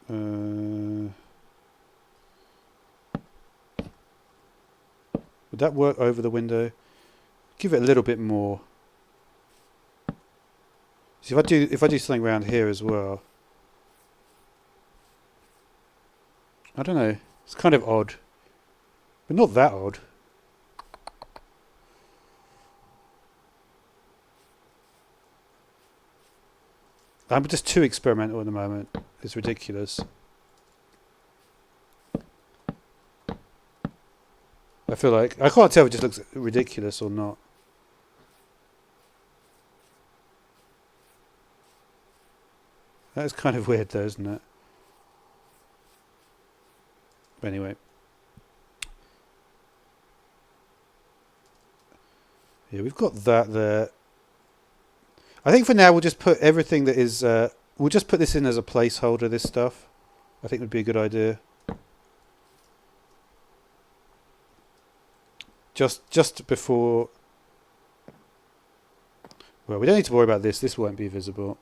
[SPEAKER 1] Would that work over the window? Give it a little bit more. So if I do something around here as well. I don't know. It's kind of odd. But not that odd. I'm just too experimental at the moment. It's ridiculous. I feel like I can't tell if it just looks ridiculous or not. That's kind of weird though, isn't it? But anyway. Yeah, we've got that there. I think for now we'll just put everything that is... we'll just put this in as a placeholder, this stuff. I think would be a good idea. Just before... Well, we don't need to worry about this. This won't be visible.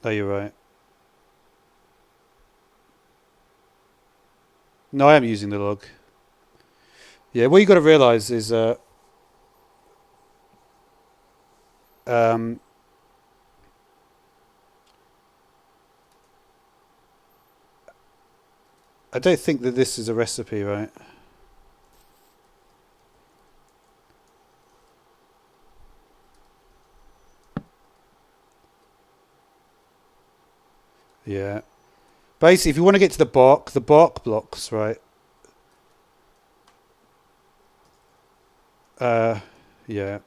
[SPEAKER 1] Oh, you're right. No, I am using the log. Yeah, what you got to realise is... I don't think that this is a recipe, right? Yeah. Basically, if you want to get to the bark blocks, right? Yeah.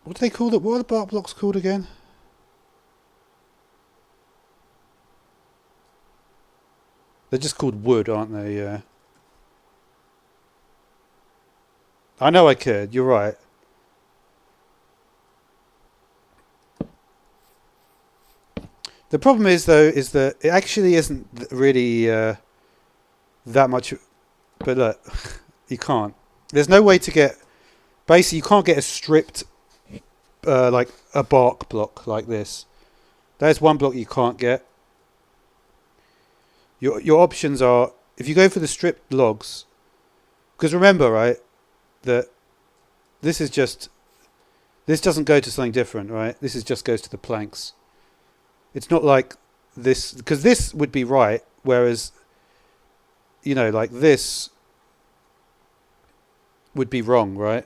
[SPEAKER 1] What do they call it? What are the bark blocks called again? They're just called wood, aren't they? Yeah. I know I could. You're right. The problem is, though, is that it actually isn't really that much. But look, you can't. There's no way to get... Basically, you can't get a stripped, like a bark block like this. There's one block you can't get. Your options are, if you go for the stripped logs, because remember, right, that this is just... This doesn't go to something different, right? This is just goes to the planks. It's not like this, because this would be right, whereas, you know, like this would be wrong, right?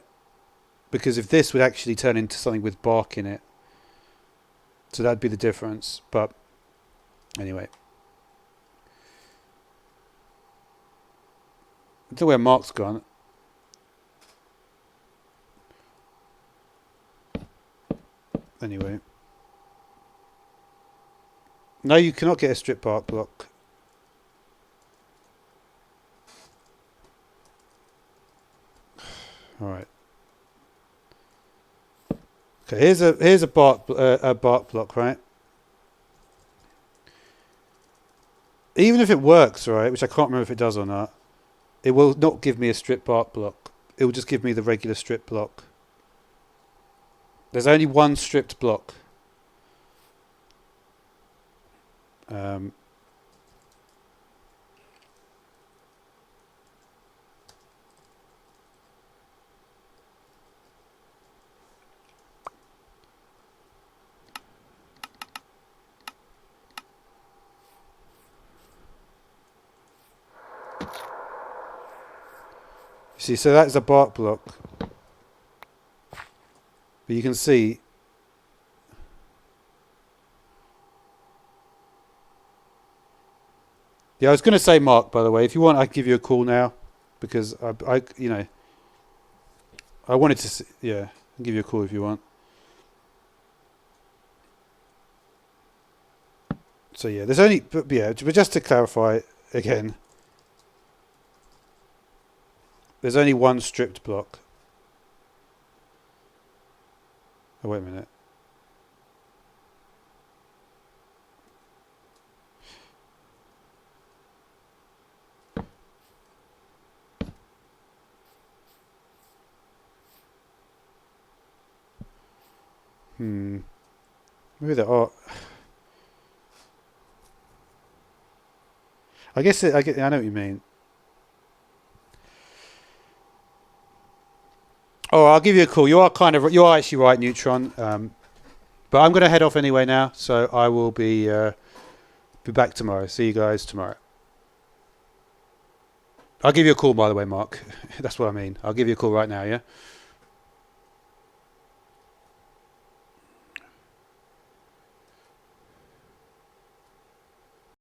[SPEAKER 1] Because if this would actually turn into something with bark in it, so that'd be the difference. But anyway, I don't know where Mark's gone. Anyway. No, you cannot get a strip bark block. All right. Okay, here's a bark block, right? Even if it works, right, which I can't remember if it does or not, it will not give me a strip bark block. It will just give me the regular strip block. There's only one stripped block. See, so that's a bark block. But you can see... Yeah, I was going to say, Mark, by the way, if you want, I can give you a call now. Because, you know... I wanted to... See, yeah, I'll give you a call if you want. So, yeah, there's only... But, yeah, but just to clarify again... There's only one stripped block. Oh, wait a minute. Maybe there are. I guess I know what you mean. Oh, I'll give you a call. You are actually right, Neutron. But I'm going to head off anyway now, so I will be back tomorrow. See you guys tomorrow. I'll give you a call, by the way, Mark. That's what I mean. I'll give you a call right now, yeah?